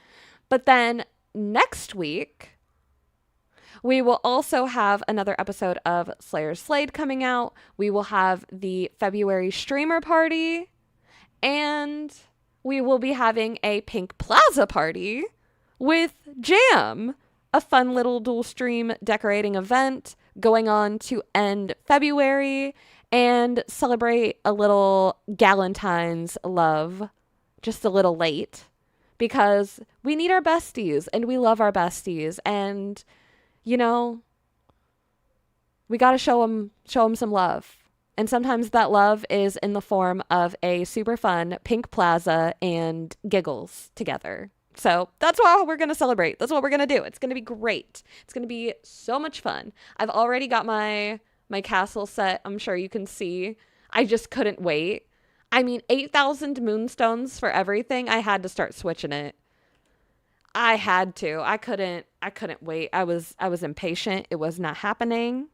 But then next week, we will also have another episode of Slayer Slayed coming out. We will have the February streamer party. And we will be having a Pink Plaza party with Jam. A fun little dual stream decorating event going on to end February and celebrate a little Galentine's love just a little late because we need our besties and we love our besties and, you know, we got to show them some love. And sometimes that love is in the form of a super fun Pink Plaza and giggles together. So that's what we're going to celebrate. That's what we're going to do. It's going to be great. It's going to be so much fun. I've already got my castle set. I'm sure you can see. I just couldn't wait. I mean, 8,000 moonstones for everything. I had to start switching it. I had to. I couldn't wait. I was impatient. It was not happening.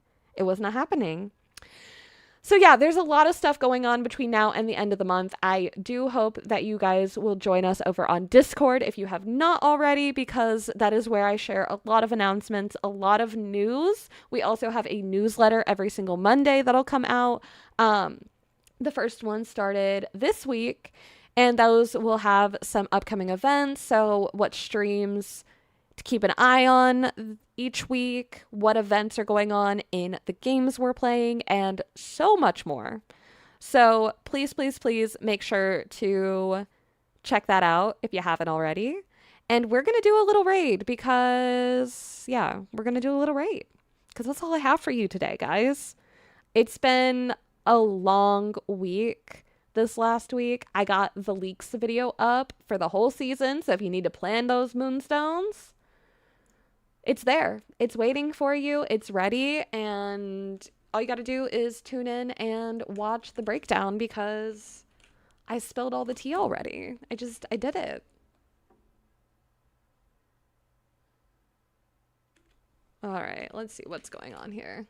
So yeah, there's a lot of stuff going on between now and the end of the month. I do hope that you guys will join us over on Discord if you have not already, because that is where I share a lot of announcements, a lot of news. We also have a newsletter every single Monday that'll come out. The first one started this week, and those will have some upcoming events. So what streams to keep an eye on each week, what events are going on in the games we're playing, and so much more. So please make sure to Check that out if you haven't already. And we're going to do a little raid because, yeah, we're going to do a little raid because that's all I have for you today, guys. It's been a long week. This last week, I got the leaks video up for the whole season. So if you need to plan those moonstones, it's there. It's waiting for you. It's ready. And all you got to do is tune in and watch the breakdown because I spilled all the tea already. I did it. All right, let's see what's going on here.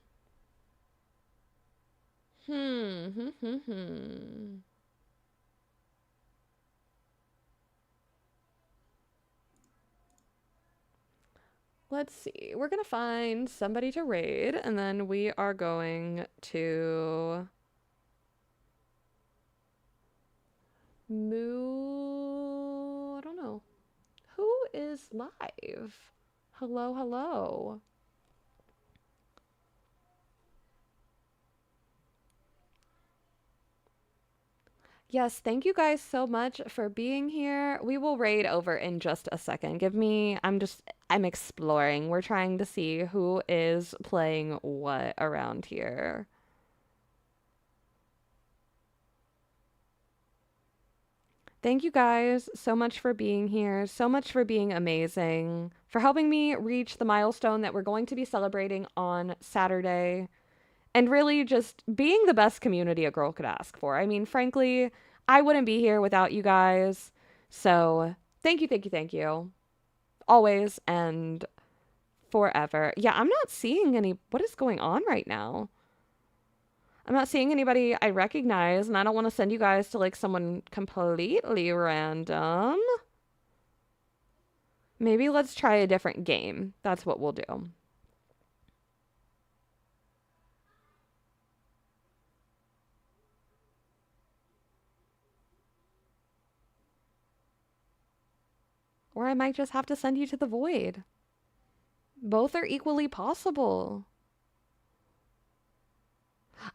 Hmm. Let's see. We're going to find somebody to raid, and then we are going to move. I don't know. Who is live? Hello, hello. Yes, thank you guys so much for being here. We will raid over in just a second. I'm exploring. We're trying to see who is playing what around here. Thank you guys so much for being here, so much for being amazing, for helping me reach the milestone that we're going to be celebrating on Saturday, and really just being the best community a girl could ask for. I mean, frankly, I wouldn't be here without you guys. So thank you, thank you, thank you. Always and forever. Yeah, I'm not seeing what is going on right now? I'm not seeing anybody I recognize, and I don't want to send you guys to like someone completely random. Maybe let's try a different game. That's what we'll do. Or I might just have to send you to the void. Both are equally possible.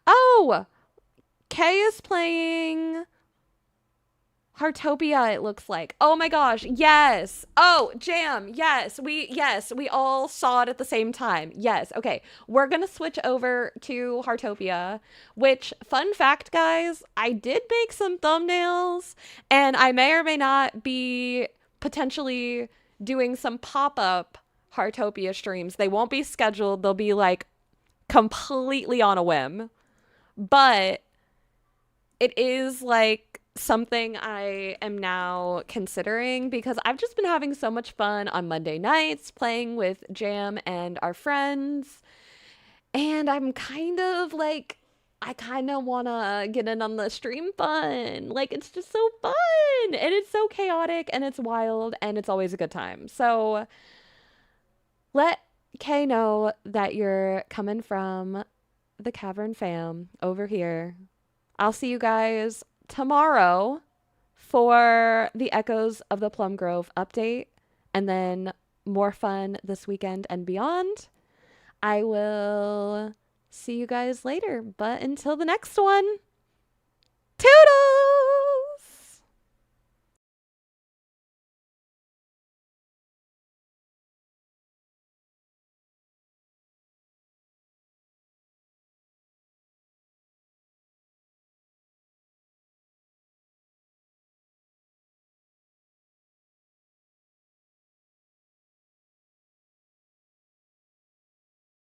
Oh! Kay is playing Heartopia, it looks like. Oh my gosh, yes. Oh, Jam, yes. We all saw it at the same time. Yes. Okay. We're going to switch over to Heartopia, which fun fact, guys, I did make some thumbnails and I may or may not be potentially doing some pop-up Heartopia streams. They won't be scheduled. They'll be like completely on a whim. But it is like something I am now considering because I've just been having so much fun on Monday nights playing with Jam and our friends. And I'm kind of like, I kind of want to get in on the stream fun. Like, it's just so fun. And it's so chaotic and it's wild and it's always a good time. So let Kay know that you're coming from the Cavern fam over here. I'll see you guys tomorrow for the Echoes of the Plum Grove update and then more fun this weekend and beyond. I will see you guys later, but until the next one.